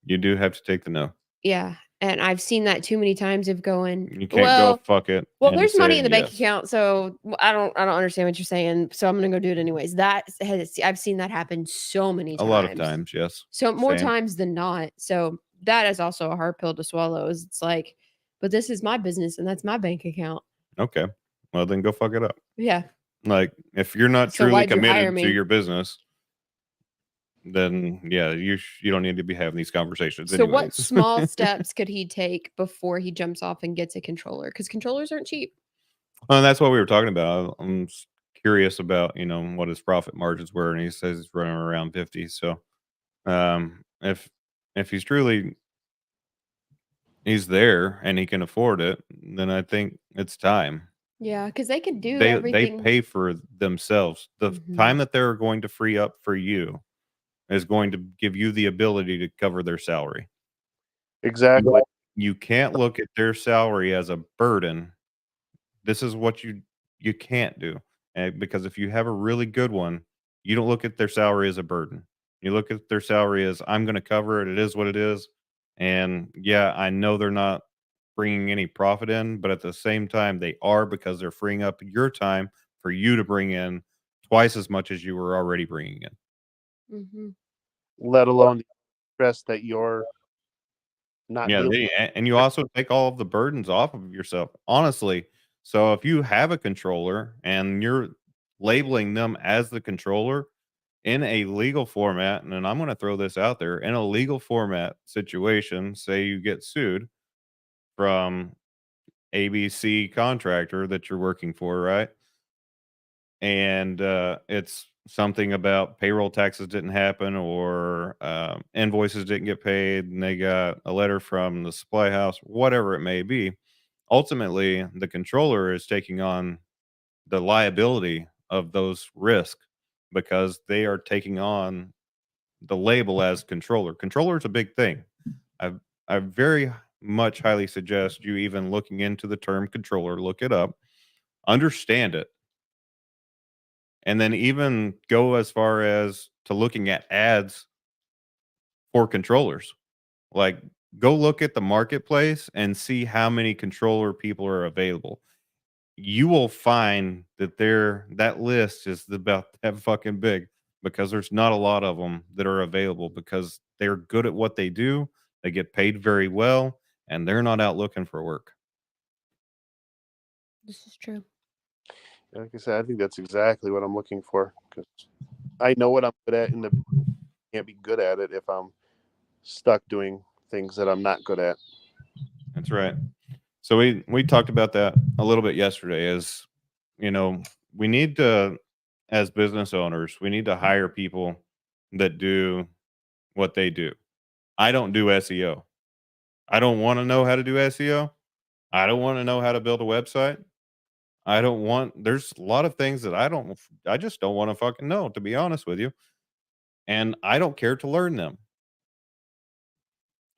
You do have to take the no. Yeah, and I've seen that too many times of going, You can't well, go fuck it. well, and there's money say in the bank yes. account, so I don't understand what you're saying, so I'm gonna go do it anyways. I've seen that happen so many A times. lot of times, yes. So more Same. times than not. So that is also a hard pill to swallow. Is it's like, but this is my business and that's my bank account. Okay. Well, then go fuck it up. Yeah. Like, if you're not So truly why'd you hire committed to me? your business, then yeah, you don't need to be having these conversations So what anyways. small steps could he take before he jumps off and gets a controller? Because controllers aren't cheap. And that's what we were talking about. I'm curious about, what his profit margins were, and he says he's running around 50. So, if he's truly he's there and he can afford it, then I think it's time. Yeah, because they can do They everything. pay for themselves. The Mhm. time that they're going to free up for you is going to give you the ability to cover their salary. Exactly. You can't look at their salary as a burden. This is what you can't do. Because if you have a really good one, you don't look at their salary as a burden. You look at their salary as I'm going to cover it. It is what it is. And yeah, I know they're not bringing any profit in, but at the same time, they are, because they're freeing up your time for you to bring in twice as much as you were already bringing in. Mhm. Let alone the stress that you're not Yeah, dealing. and you also take all of the burdens off of yourself, honestly. So if you have a controller and you're labeling them as the controller in a legal format, and then I'm going to throw this out there, in a legal format situation, say you get sued from ABC contractor that you're working for, right? And it's something about payroll taxes didn't happen, or invoices didn't get paid, and they got a letter from the supply house, whatever it may be. Ultimately, the controller is taking on the liability of those risks because they are taking on the label as controller. Controller is a big thing. I I very much highly suggest you even looking into the term controller, look it up, understand it, and then even go as far as to looking at ads for controllers. Like, go look at the marketplace and see how many controller people are available. You will find that that list is about that fucking big, because there's not a lot of them that are available, because they're good at what they do. They get paid very well, and they're not out looking for work. This is true. Like I said, I think that's exactly what I'm looking for, because I know what I'm good at, and can't be good at it if I'm stuck doing things that I'm not good at. That's right. So we talked about that a little bit yesterday. Is we need to, as business owners, we need to hire people that do what they do. I don't do SEO. I don't want to know how to do SEO. I don't want to know how to build a website. I don't want. There's a lot of things that I just don't want to fucking know, to be honest with you, and I don't care to learn them.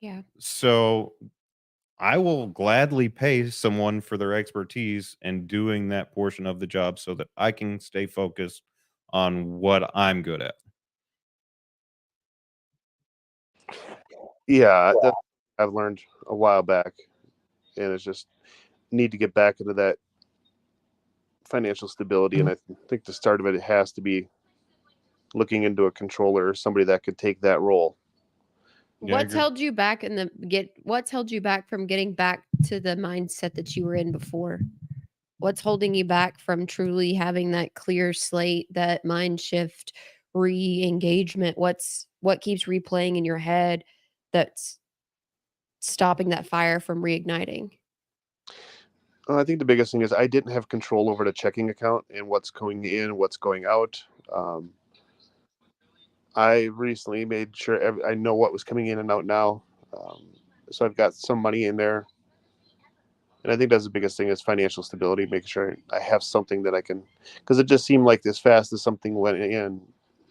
Yeah. So I will gladly pay someone for their expertise and doing that portion of the job so that I can stay focused on what I'm good at. Yeah, that I've learned a while back, and it's just need to get back into that financial stability. And I think the start of it has to be looking into a controller or somebody that could take that role. Yeah, I What's agree. held you back what's held you back from getting back to the mindset that you were in before? What's holding you back from truly having that clear slate, that mind shift, re-engagement? What keeps replaying in your head that's stopping that fire from reigniting? I think the biggest thing is I didn't have control over the checking account and what's going in, what's going out. I recently made sure I know what was coming in and out now. So I've got some money in there. And I think that's the biggest thing is financial stability, making sure I have something that I can, because it just seemed like as fast as something went in,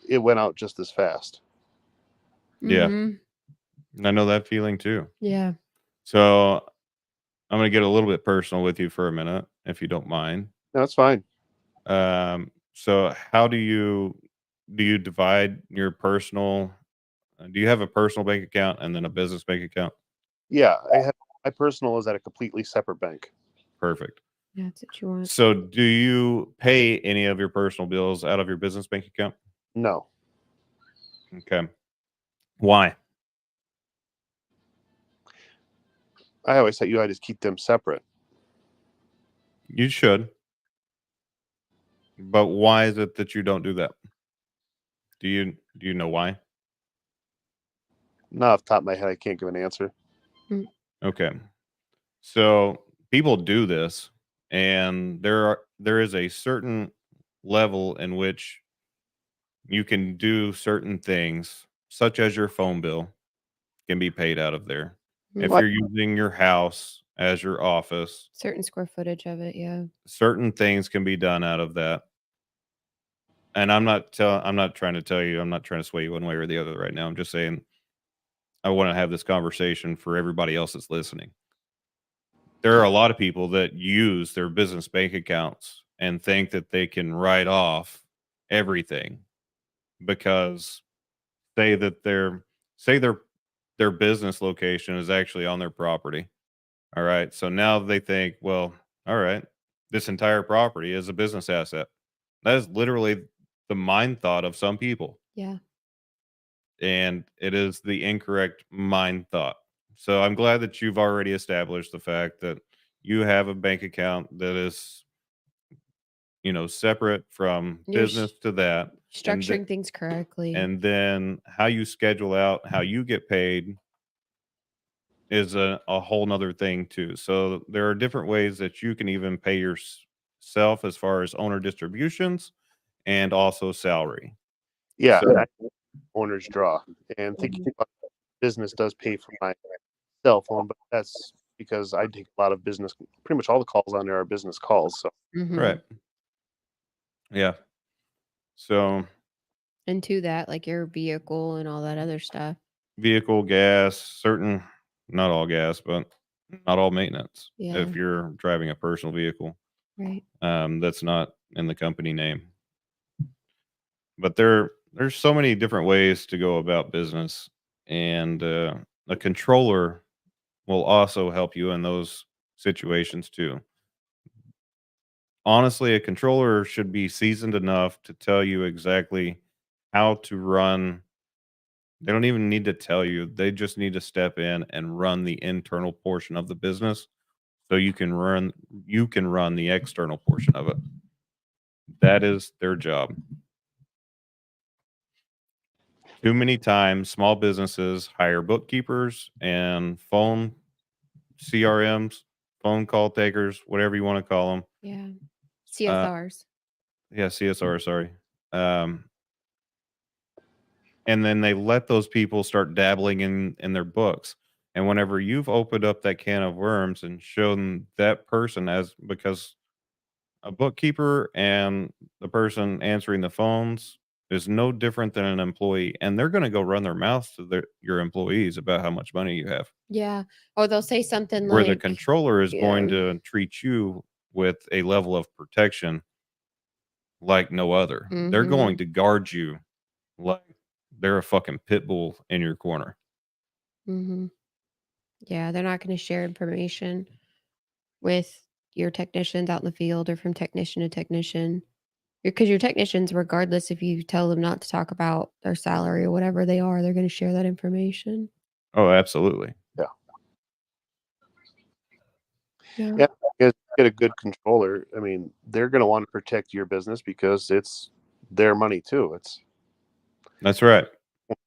it went out just as fast. Yeah. Mhm. I know that feeling too. Yeah. So I'm going to get a little bit personal with you for a minute, if you don't mind. No, that's fine. So how do you divide your personal? Do you have a personal bank account and then a business bank account? Yeah, I have my personal is at a completely separate bank. Perfect. Yeah, that's what you want. So do you pay any of your personal bills out of your business bank account? No, Okay. Why? I always thought you had to keep them separate. You should. But why is it that you don't do that? Do you know why? Not off the top of my head, I can't give an answer. Okay. So people do this, and there is a certain level in which you can do certain things, such as your phone bill can be paid out of there. If Well, you're using your house as your office, Certain square footage of it, yeah. certain things can be done out of that. And I'm not trying to tell you, I'm not trying to sway you one way or the other right now. I'm just saying I want to have this conversation for everybody else that's listening. There are a lot of people that use their business bank accounts and think that they can write off everything because say that their business location is actually on their property. All right. So now they think, well, all right, this entire property is a business asset. That is literally the mind thought of some people. Yeah. And it is the incorrect mind thought. So I'm glad that you've already established the fact that you have a bank account that is, separate from You're business to that. And structuring things correctly. and then how you schedule out how you get paid is a whole nother thing too. So there are different ways that you can even pay yourself as far as owner distributions and also salary. yeah, So I owner's draw, and thinking about business does pay for my cell phone, but that's because I take a lot of business. Pretty much all the calls on there are business calls. So Mhm. right. Yeah. So And to that, like your vehicle and all that other stuff. vehicle gas, certain not all gas, but not all maintenance. Yeah. If you're driving a personal vehicle, Right. that's not in the company name. But there's so many different ways to go about business, and a controller will also help you in those situations too. Honestly, a controller should be seasoned enough to tell you exactly how to run. They don't even need to tell you. They just need to step in and run the internal portion of the business so you can run the external portion of it. That is their job. Too many times small businesses hire bookkeepers and phone CRMs, phone call takers, whatever you want to call them. Yeah. Uh, CSRs. yeah, CSR, sorry. Um, and then they let those people start dabbling in their books. And whenever you've opened up that can of worms and shown that person as because a bookkeeper and the person answering the phones is no different than an employee, and they're going to go run their mouths to your employees about how much money you have. Yeah. Or they'll say something Where the like, controller is yeah. going to treat you with a level of protection like no other. They're going Mhm. to guard you like they're a fucking pit bull in your corner. Mhm. Yeah, they're not going to share information with your technicians out in the field or from technician to technician. Because your technicians, regardless if you tell them not to talk about their salary or whatever they are, they're going to share that information. Oh, absolutely. Yeah. Yeah, get a good controller. I mean, they're going to want to protect your business because it's their money too. It's That's right.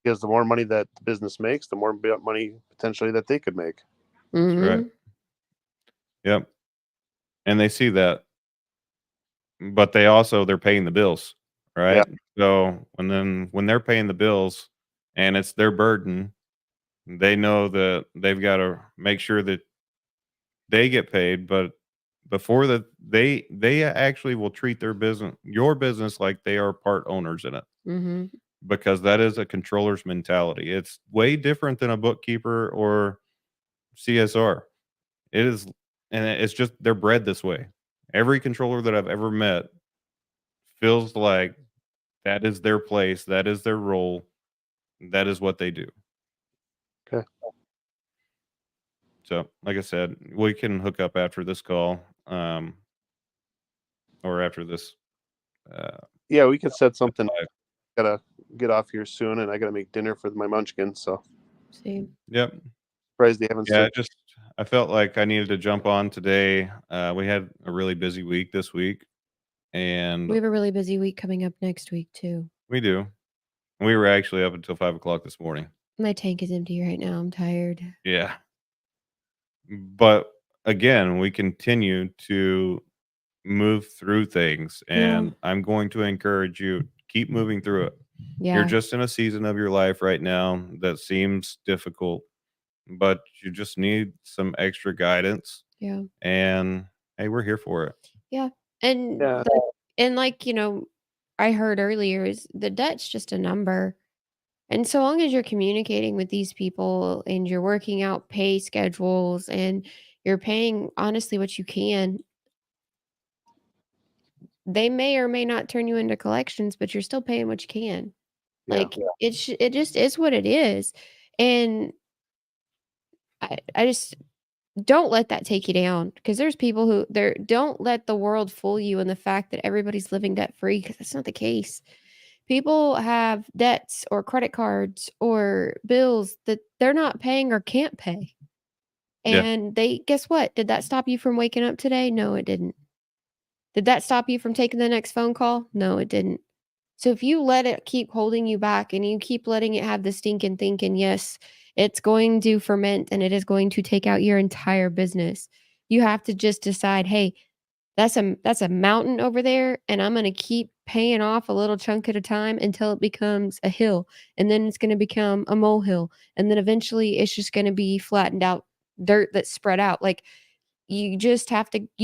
because the more money that the business makes, the more money potentially that they could make. That's right. Mhm. Yep. And they see that, but they're paying the bills, Yeah, right? So when they're paying the bills and it's their burden, they know that they've got to make sure that they get paid, but before that they actually will treat your business like they are part owners in it Mhm. because that is a controller's mentality. It's way different than a bookkeeper or CSR. It is, and it's just they're bred this way. Every controller that I've ever met feels like that is their place, that is their role, that is what they do. okay. So, like I said, we can hook up after this call, or after this. Uh, Yeah, we could set something. live. Gotta get off here soon, and I gotta make dinner for my munchkins. So See. Yep. surprised they haven't Yeah. started. I felt like I needed to jump on today. We had a really busy week this week, and We have a really busy week coming up next week too. we do. We were actually up until 5 o'clock this morning. My tank is empty right now. I'm tired. Yeah. But again, we continue to move through things, Yeah. and I'm going to encourage you keep moving through it. You're Yeah. just in a season of your life right now that seems difficult, but you just need some extra guidance. Yeah. And hey, we're here for it. Yeah. And Yeah, like, I heard earlier is the debt's just a number. And so long as you're communicating with these people and you're working out pay schedules and you're paying honestly what you can, they may or may not turn you into collections, but you're still paying what you can. yeah, Like it just is what it is. And I just don't let that take you down because there's people who don't let the world fool you in the fact that everybody's living debt free because that's not the case. People have debts or credit cards or bills that they're not paying or can't pay. Yeah. And they guess what? Did that stop you from waking up today? No, it didn't. Did that stop you from taking the next phone call? No, it didn't. So if you let it keep holding you back and you keep letting it have the stinking thinking, yes, it's going to ferment and it is going to take out your entire business. You have to just decide, hey, that's a mountain over there, and I'm gonna keep paying off a little chunk at a time until it becomes a hill, and then it's gonna become a molehill, and then eventually it's just gonna be flattened out dirt that's spread out. Like you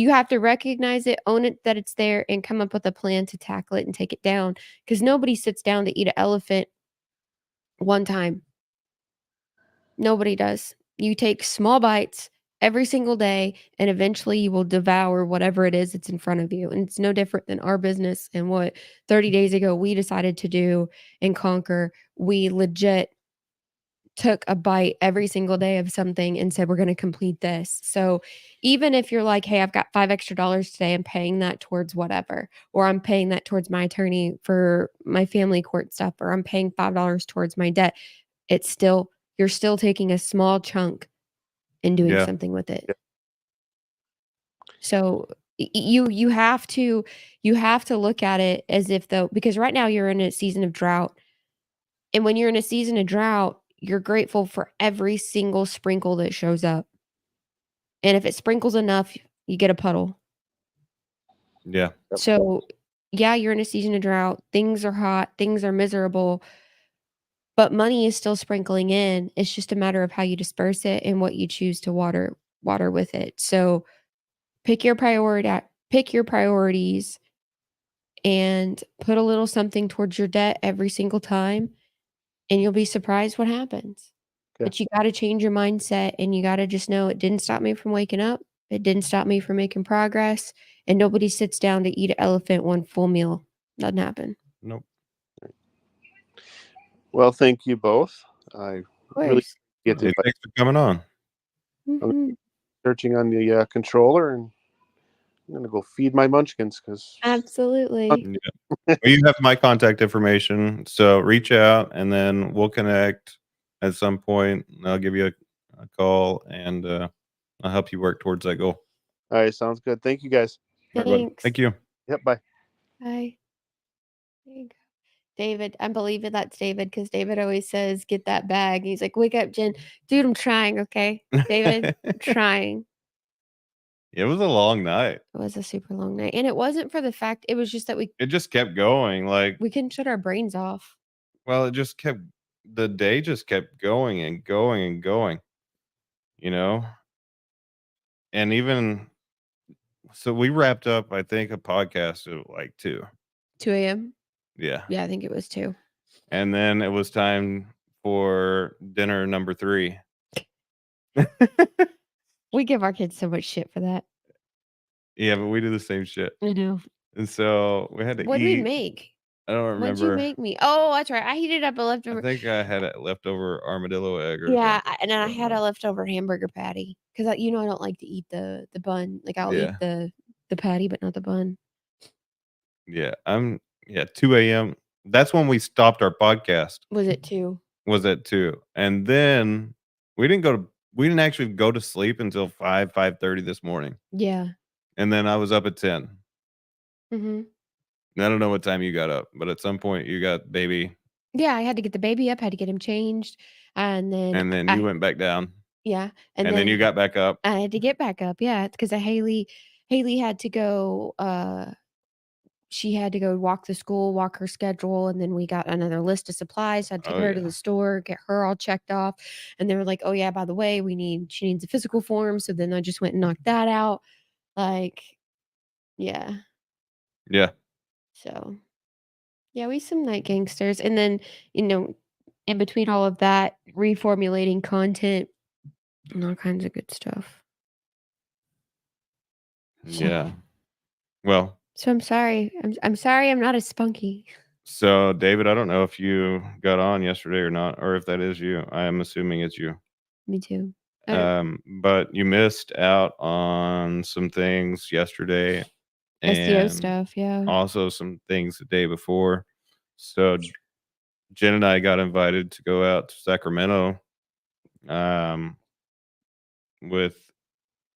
have to recognize it, own it that it's there, and come up with a plan to tackle it and take it down. Because nobody sits down to eat an elephant one time. Nobody does. You take small bites every single day, and eventually you will devour whatever it is that's in front of you. And it's no different than our business and what 30 days ago we decided to do and conquer. We legit took a bite every single day of something and said, we're going to complete this. So even if you're like, hey, I've got $5 extra today, I'm paying that towards whatever, or I'm paying that towards my attorney for my family court stuff, or I'm paying $5 towards my debt, you're still taking a small chunk and doing Yeah. something with it. Yeah. So you have to look at it as if though, because right now you're in a season of drought. And when you're in a season of drought, you're grateful for every single sprinkle that shows up. And if it sprinkles enough, you get a puddle. Yeah. Yep. So, yeah, you're in a season of drought. Things are hot. Things are miserable. But money is still sprinkling in. It's just a matter of how you disperse it and what you choose to water with it. So, pick your priorities and put a little something towards your debt every single time, and you'll be surprised what happens. Okay. But you got to change your mindset, and you got to just know it didn't stop me from waking up. It didn't stop me from making progress. And nobody sits down to eat an elephant one full meal. Doesn't happen. Nope. Well, thank you both. I Of really course. get to Hey, thanks for coming on. Mhm. searching on the controller, and I'm gonna go feed my munchkins because Absolutely. Yeah. Well, you have my contact information, so reach out and then we'll connect at some point. I'll give you a call and I'll help you work towards that goal. all right, sounds good. Thank you guys. All right, bud. Thanks. Thank you. Yep, bye. Bye. There you go. David, I'm believing that's David because David always says, get that bag. He's like, wake up, Jen. Dude, I'm trying, okay? David, I'm trying. It was a long night. It was a super long night. And it wasn't for the fact, it was just that It just kept going. Like, we couldn't shut our brains off. well, the day just kept going and going and going, you know? And even so, we wrapped up, I think, a podcast at like 2. 2 a.m. Yeah. Yeah, I think it was 2. And then it was time for dinner number 3. We give our kids so much shit for that. Yeah, but we do the same shit. I know. And so we had to What did we eat. make? I don't What'd you remember. make me? Oh, that's right. I heated up a I leftover. think I had a leftover armadillo egg or Yeah, something. and then I don't had a know. leftover hamburger patty because I don't like to eat the bun. Like I'll Yeah. eat the patty, but not the bun. Yeah. 2 a.m. That's when we stopped our podcast. Was it 2? Was at 2. And then we didn't actually go to sleep until 5:30 this morning. Yeah. And then I was up at 10. Mm-hmm. And I don't know what time you got up, but at some point you got baby Yeah, I had to get the baby up, had to get him changed, and then and then you went back down. yeah, And then you got back up. I had to get back up. Yeah, because Haley had to go. She had to go walk the school, walk her schedule, and then we got another list of supplies. So I'd take Oh, her to yeah. the store, get her all checked off, and they were like, "Oh yeah, by the way, she needs a physical form." So then I just went and knocked that out. Like, yeah. Yeah. So yeah, we some night gangsters, and then in between all of that, reformulating content and all kinds of good stuff. So- Yeah. Well, So I'm sorry. I'm sorry I'm not as spunky. so David, I don't know if you got on yesterday or not, or if that is you. I am assuming it's you. Me too. I don't- But you missed out on some things yesterday SEO and stuff, yeah. also some things the day before. So Jen and I got invited to go out to Sacramento with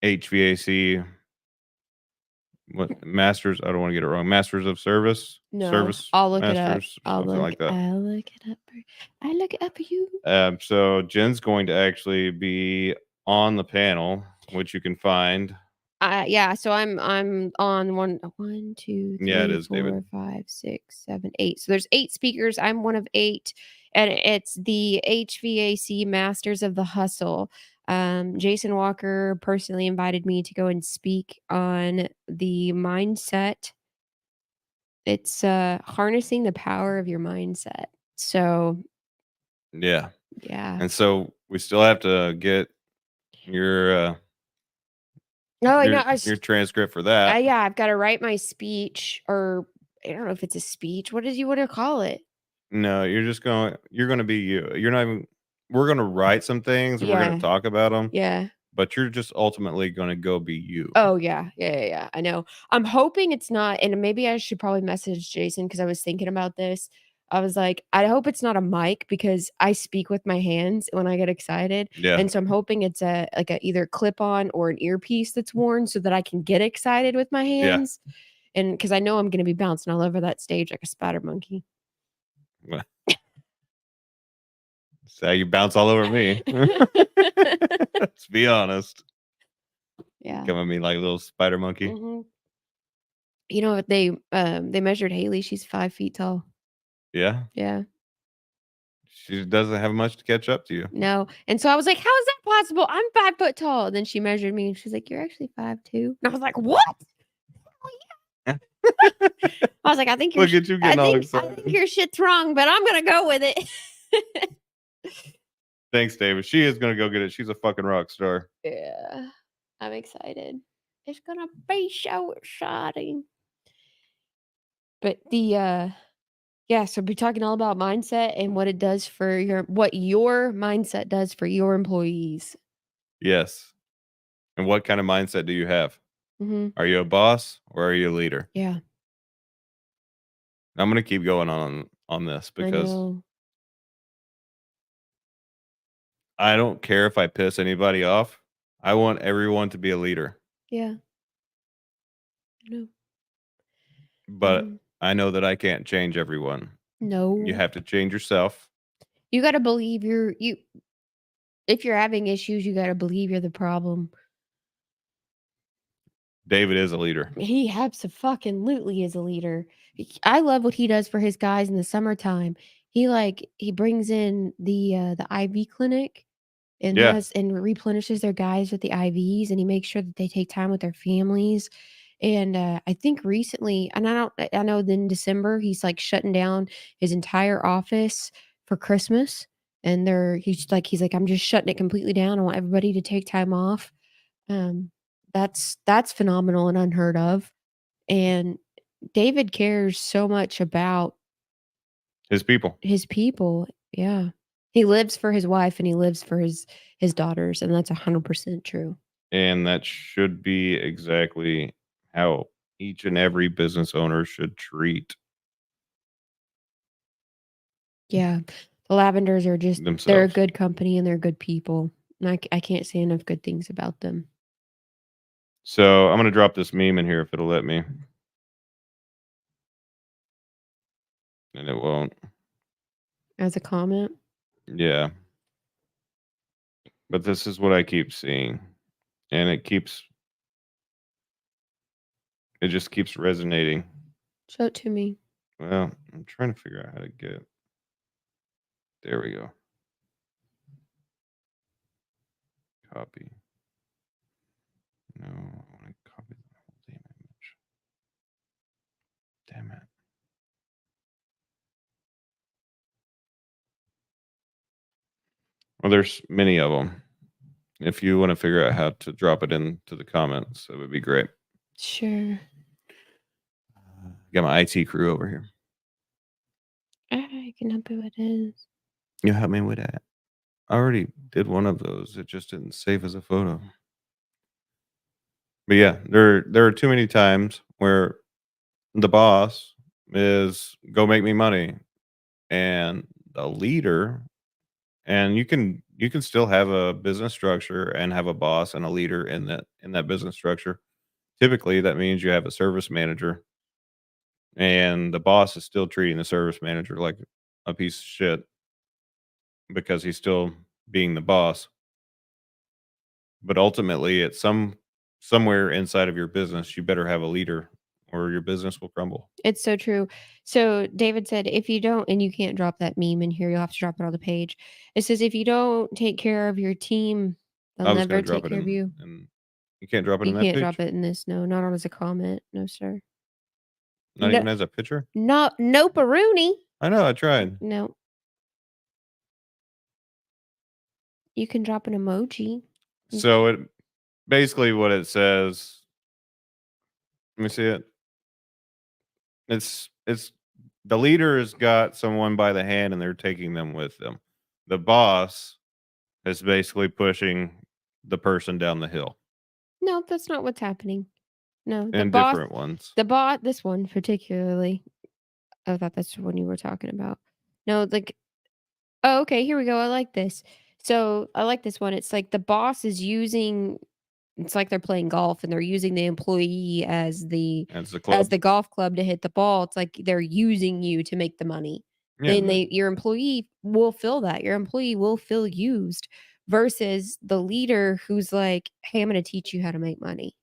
HVAC. What masters? I don't want to get it wrong. Masters of Service. No, Service. I'll look it up. Masters, something like that. I'll look it up. I look it up for you. So Jen's going to actually be on the panel, which you can find. Yeah. So I'm on one, two, three, Yeah, it is, 4, David. 5, 6, 7, 8. So there's 8 speakers. I'm one of 8, and it's the HVAC Masters of the Hustle. Jason Walker personally invited me to go and speak on the mindset. It's harnessing the power of your mindset. So Yeah. yeah. And so we still have to get your Oh, I know. your transcript for that. Yeah, I've got to write my speech, or I don't know if it's a speech. What did you want to call it? No, you're going to be you. You're not even we're going to write some things and we're going Yeah. to talk about them, Yeah. but you're just ultimately going to go be you. Oh, yeah. Yeah. I know. I'm hoping it's not, and maybe I should probably message Jason because I was thinking about this. I was like, I hope it's not a mic because I speak with my hands when I get excited. Yeah. And so I'm hoping it's a either clip on or an earpiece that's worn so that I can get excited with my hands. And because I know I'm going to be bouncing all over that stage like a spider monkey. So you bounce all over me. Let's be honest. Yeah. Come at me like a little spider monkey. Mhm. You know what they measured Haley, she's 5 feet tall. Yeah. Yeah. She doesn't have much to catch up to you. No. And so I was like, "How is that possible? I'm 5 foot tall." And then she measured me and she's like, "You're actually 5'2". And I was like, "What?" I was like, Look at you getting all I excited. think your shit's wrong, but I'm gonna go with it." Thanks, David. She is gonna go get it. She's a fucking rock star. Yeah. I'm excited. It's gonna be so exciting. But yeah, so we're talking all about mindset and what it does for what your mindset does for your employees. Yes. And what kind of mindset do you have? Mhm. Are you a boss or are you a leader? Yeah, I'm gonna keep going on this I because know. I don't care if I piss anybody off. I want everyone to be a leader. Yeah. I know. But Mhm. I know that I can't change everyone. You No. have to change yourself. You gotta believe you if you're having issues, you gotta believe you're the problem. David is a leader. He absolutely is a leader. I love what he does for his guys in the summertime. He brings in the IV clinic and Yeah. replenishes their guys with the IVs, and he makes sure that they take time with their families. And I think recently, and I know in December he's like shutting down his entire office for Christmas, and he's like, I'm just shutting it completely down. I want everybody to take time off. Um, that's phenomenal and unheard of. And David cares so much about His people. his people. Yeah. He lives for his wife and he lives for his daughters, and that's 100% true. And that should be exactly how each and every business owner should treat Yeah. The Lavenders are they're a themselves. good company and they're good people. And I can't say enough good things about them. So I'm gonna drop this meme in here if it'll let me. And it won't. As a comment. Yeah. But this is what I keep seeing. And it just keeps resonating. Show it to me. Well, I'm trying to figure out how to get. There we go. Copy. No, I want to copy the whole damn image. Damn it. Well, there's many of them. If you want to figure out how to drop it into the comments, it would be great. Sure. Got my IT crew over here. I can help you with this. You help me with that. I already did one of those. It just didn't save as a photo. But yeah, there are too many times where the boss is go make me money, and the leader, and you can still have a business structure and have a boss and a leader in that business structure. Typically, that means you have a service manager, and the boss is still treating the service manager like a piece of shit because he's still being the boss. But ultimately, at somewhere inside of your business, you better have a leader or your business will crumble. It's so true. So David said, if you don't, and you can't drop that meme in here, you'll have to drop it on the page. It says, if you don't take care of your team, they'll I was never gonna drop take it care of in, you. and you can't drop it You in that can't page? drop it in this. No, not on as a comment. No, sir. Not No, even as a picture? no, Peruni. I know, I tried. No, you can drop an emoji. So it basically what it says, let me see it. It's the leader has got someone by the hand and they're taking them with them. The boss is basically pushing the person down the hill No, that's not what's happening. No, in different ones. this one particularly. I thought that's the one you were talking about. No, like, oh, okay, here we go. I like this. So I like this one. It's like the boss is using. It's like they're playing golf and they're using the employee As the club. as the golf club to hit the ball. It's like they're using you to make the money. Yeah, Then your employee will feel that. Your employee will feel used versus the leader who's like, hey, I'm going to teach you how to make money.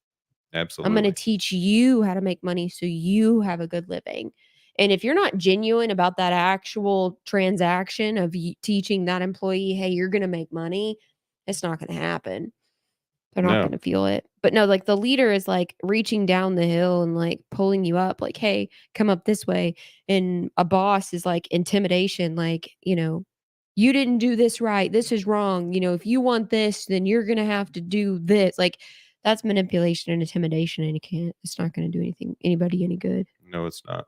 I'm Absolutely. going to teach you how to make money so you have a good living. And if you're not genuine about that actual transaction of teaching that employee, hey, you're going to make money, it's not going to happen. They're not No. going to feel it. But no, like the leader is like reaching down the hill and like pulling you up, like, hey, come up this way. And a boss is like intimidation, like, you didn't do this right. This is wrong. If you want this, then you're going to have to do this. Like, that's manipulation and intimidation, and it's not going to do anybody any good. No, it's not.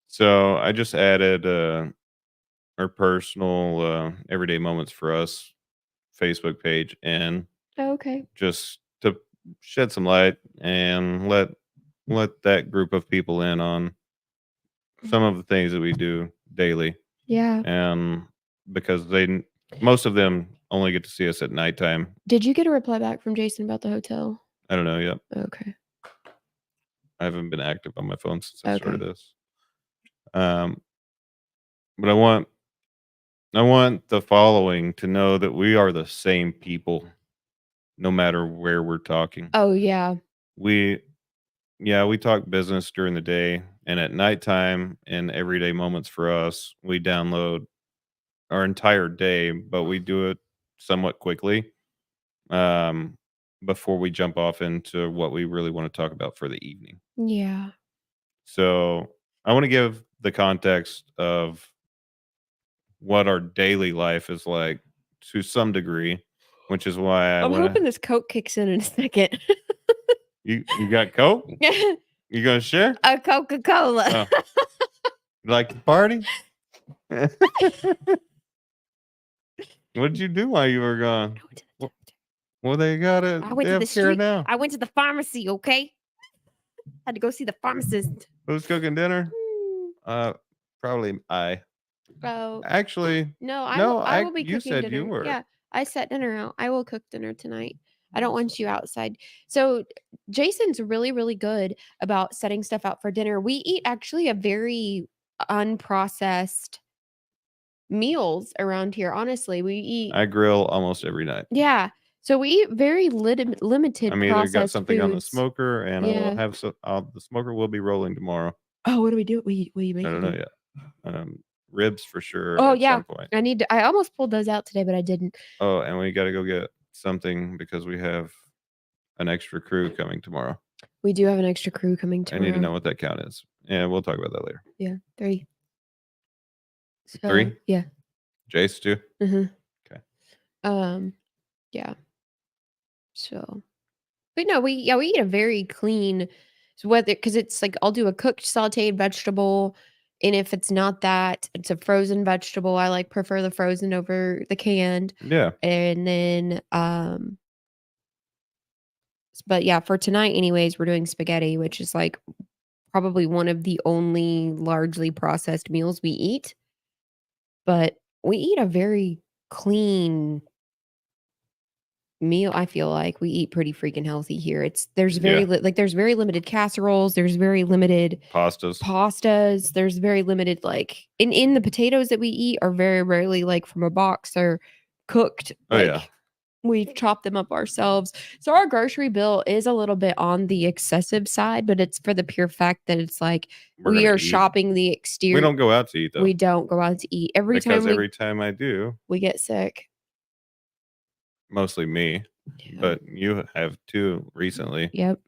So I just added our personal everyday moments for us Facebook page and Oh, okay. just to shed some light and let that group of people in on some of the things that we do daily. Yeah. And because most of them only get to see us at nighttime. Did you get a reply back from Jason about the hotel? I don't know yet. Okay. I haven't been active on my phone since I Okay. started this. But I want the following to know that we are the same people, no matter where we're talking. Oh, yeah. We talk business during the day, and at nighttime and everyday moments for us, we download our entire day, but we do it somewhat quickly before we jump off into what we really want to talk about for the evening. Yeah. So I want to give the context of what our daily life is like to some degree, which is why I'm hoping this Coke kicks in a second. you got Coke? You gonna share? A Coca-Cola. Oh. You like to party? What did you do while you were gone? I went to the doctor. Well, they got it. I went They to have the care street. now. I went to the pharmacy, okay? Had to go see the pharmacist. Who's cooking dinner? Probably I. Oh, Actually, no, no, I will be you cooking said dinner. you were. Yeah, I set dinner out. I will cook dinner tonight. I don't want you outside. So Jason's really, really good about setting stuff out for dinner. We eat actually a very unprocessed meals around here. Honestly, we eat. I grill almost every night. Yeah. So we eat very limited I'm either got processed something on the foods. smoker, and I Yeah. will have the smoker will be rolling tomorrow. Oh, what do we do? Will you make I don't know yet. Ribs for sure. Oh, at yeah. some point. I almost pulled those out today, but I didn't. Oh, and we got to go get something because we have an extra crew coming tomorrow. We do have an extra crew coming I need to tomorrow. know what that count is. Yeah, we'll talk about that later. Yeah, 3. 3? Yeah. Jace too? Mhm. Okay. Yeah. So, but no, we eat a very clean, because it's like I'll do a cooked sauteed vegetable, and if it's not that, it's a frozen vegetable. I prefer the frozen over the canned. Yeah. And then but yeah, for tonight anyways, we're doing spaghetti, which is like probably one of the only largely processed meals we eat. But we eat a very clean meal. I feel like we eat pretty freaking healthy here. There's very there's very limited casseroles, there's very limited pastas, there's very limited in the potatoes that we eat are very rarely from a box or cooked. We've chopped them up ourselves. So our grocery bill is a little bit on the excessive side, but it's for the pure fact that it's we are shopping the exterior. We don't go out to eat though. We don't go out to eat every time I do, we get sick. Mostly me, but you have too recently. Yep.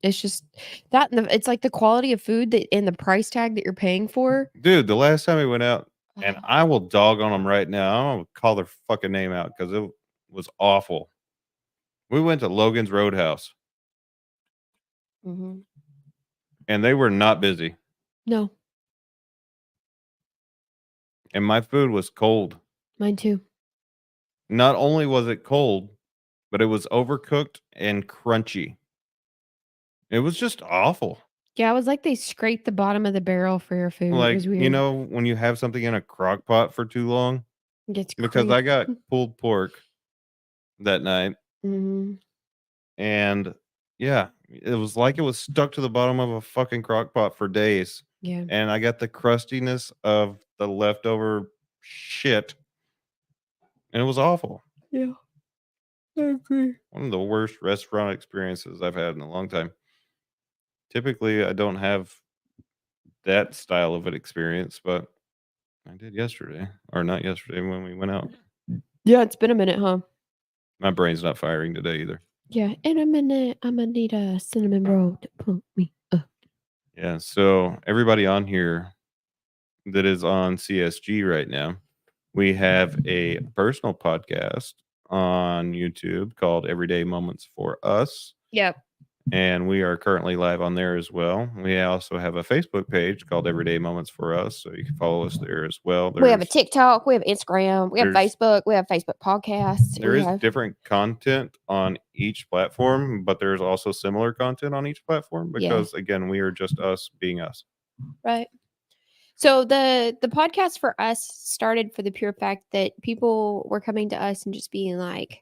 It's just that, it's like the quality of food and the price tag that you're paying for. Dude, the last time we went out, and I will dog on them right now. I'll call their fucking name out because it was awful. We went to Logan's Roadhouse. Mm-hmm. And they were not busy. No. And my food was cold. Mine too. Not only was it cold, but it was overcooked and crunchy. It was just awful. Yeah, it was like they scraped the bottom of the barrel for your food. It was weird. When you have something in a crock pot for too long? It gets because I got pulled pork that night. Mm-hmm. And yeah, it was like it was stuck to the bottom of a fucking crock pot for days. Yeah. And I got the crustiness of the leftover shit and it was awful. Yeah. I agree. One of the worst restaurant experiences I've had in a long time. Typically, I don't have that style of an experience, but I did yesterday, or not yesterday when we went out. Yeah, it's been a minute, huh? My brain's not firing today either. Yeah. In a minute, I'm gonna need a cinnamon roll to pump me up. Yeah, so everybody on here that is on CSG right now, we have a personal podcast on YouTube called Everyday Moments for Us, Yep. and we are currently live on there as well. We also have a Facebook page called Everyday Moments for Us, so you can follow us there as well. We have a There's- TikTok, we have Instagram, we have there's- Facebook, we have Facebook podcasts. There we is have, different content on each platform, but there's also similar content on each platform Yeah. because again, we are just us being us. right. So the podcast for us started for the pure fact that people were coming to us and just being like,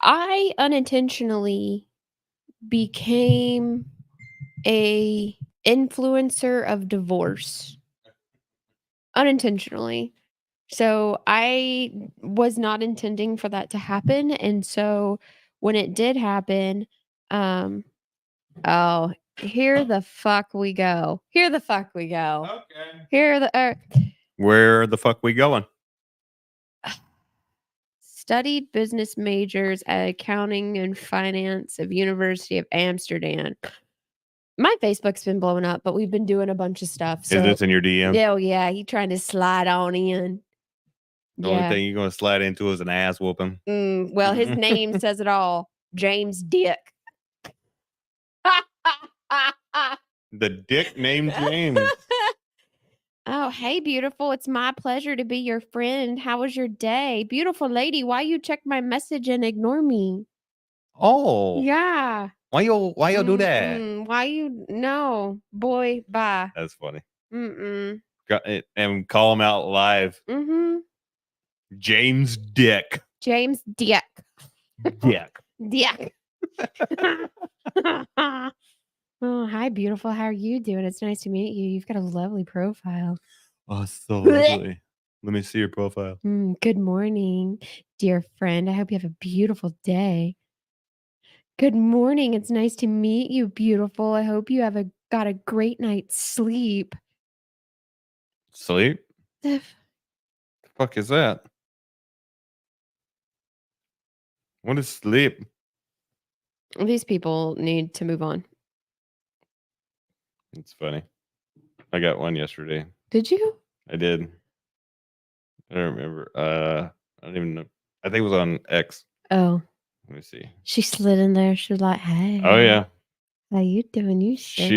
I unintentionally became a influencer of divorce. Unintentionally. So I was not intending for that to happen. And so when it did happen, oh, here the fuck we go. Here the fuck we go. Okay. Here Where the fuck we going? studied business majors at accounting and finance of University of Amsterdam. My Facebook's been blowing up, but we've been doing a bunch of stuff. So Is this in your DM? yeah, yeah, he trying to slide on in. The only thing you're gonna slide into is an ass whooping. Well, his name says it all. James Dick. The dick named James. Oh, hey, beautiful. It's my pleasure to be your friend. How was your day? Beautiful lady, why you check my message and ignore me? Oh, Yeah. why you do that? Why you no, boy, bye. That's funny. Mm-mm. Got it, and call him out live. Mm-hmm. James Dick. James Dick. Dick. Dick. Oh, hi, beautiful. How are you doing? It's nice to meet you. You've got a lovely profile. Oh, so lovely. Let me see your profile. Good morning, dear friend. I hope you have a beautiful day. Good morning. It's nice to meet you, beautiful. I hope you have got a great night's sleep. Sleep? The The fuck is that? What is sleep? These people need to move on. It's funny. I got one yesterday. Did you? I did. I don't remember. I don't even know. I think it was on X. Oh, Let me see. she slid in there. She was like, "Hey, Oh yeah. how you doing? You sick?"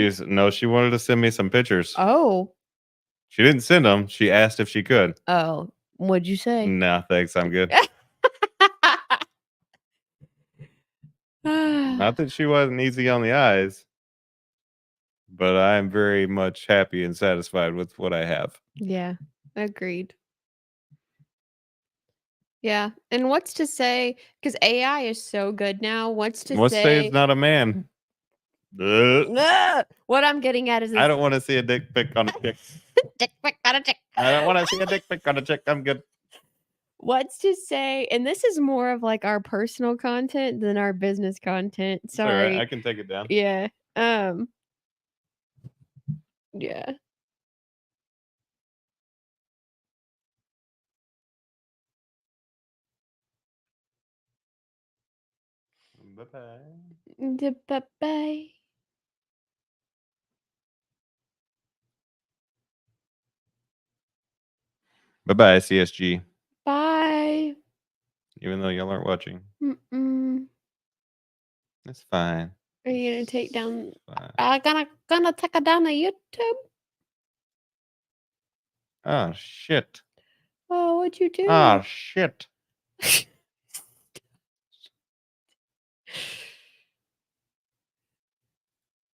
She wanted to send me some pictures. Oh, She didn't send them. She asked if she could. oh, what'd you say? Nah, thanks. I'm good. Not that she wasn't easy on the eyes, but I'm very much happy and satisfied with what I have. Yeah, agreed. Yeah, and what's to say? Because AI is so good now. What's to Let's say say? it's not a man. What I'm getting at is this I don't want to see a dick pic on a chick. dick pic on a chick. I don't want to see a dick pic on a chick. I'm good. What's to say? And this is more of like our personal content than our business content. It's all right. Sorry. I can take it down. Yeah. Yeah. Bye-bye. Bye-bye. Bye-bye, CSG. Bye. Even though y'all aren't watching. Mm-mm. It's fine. Are you gonna take down? Fine. I'm gonna take it down to YouTube. Oh, shit. Oh, what'd you do? Oh, shit.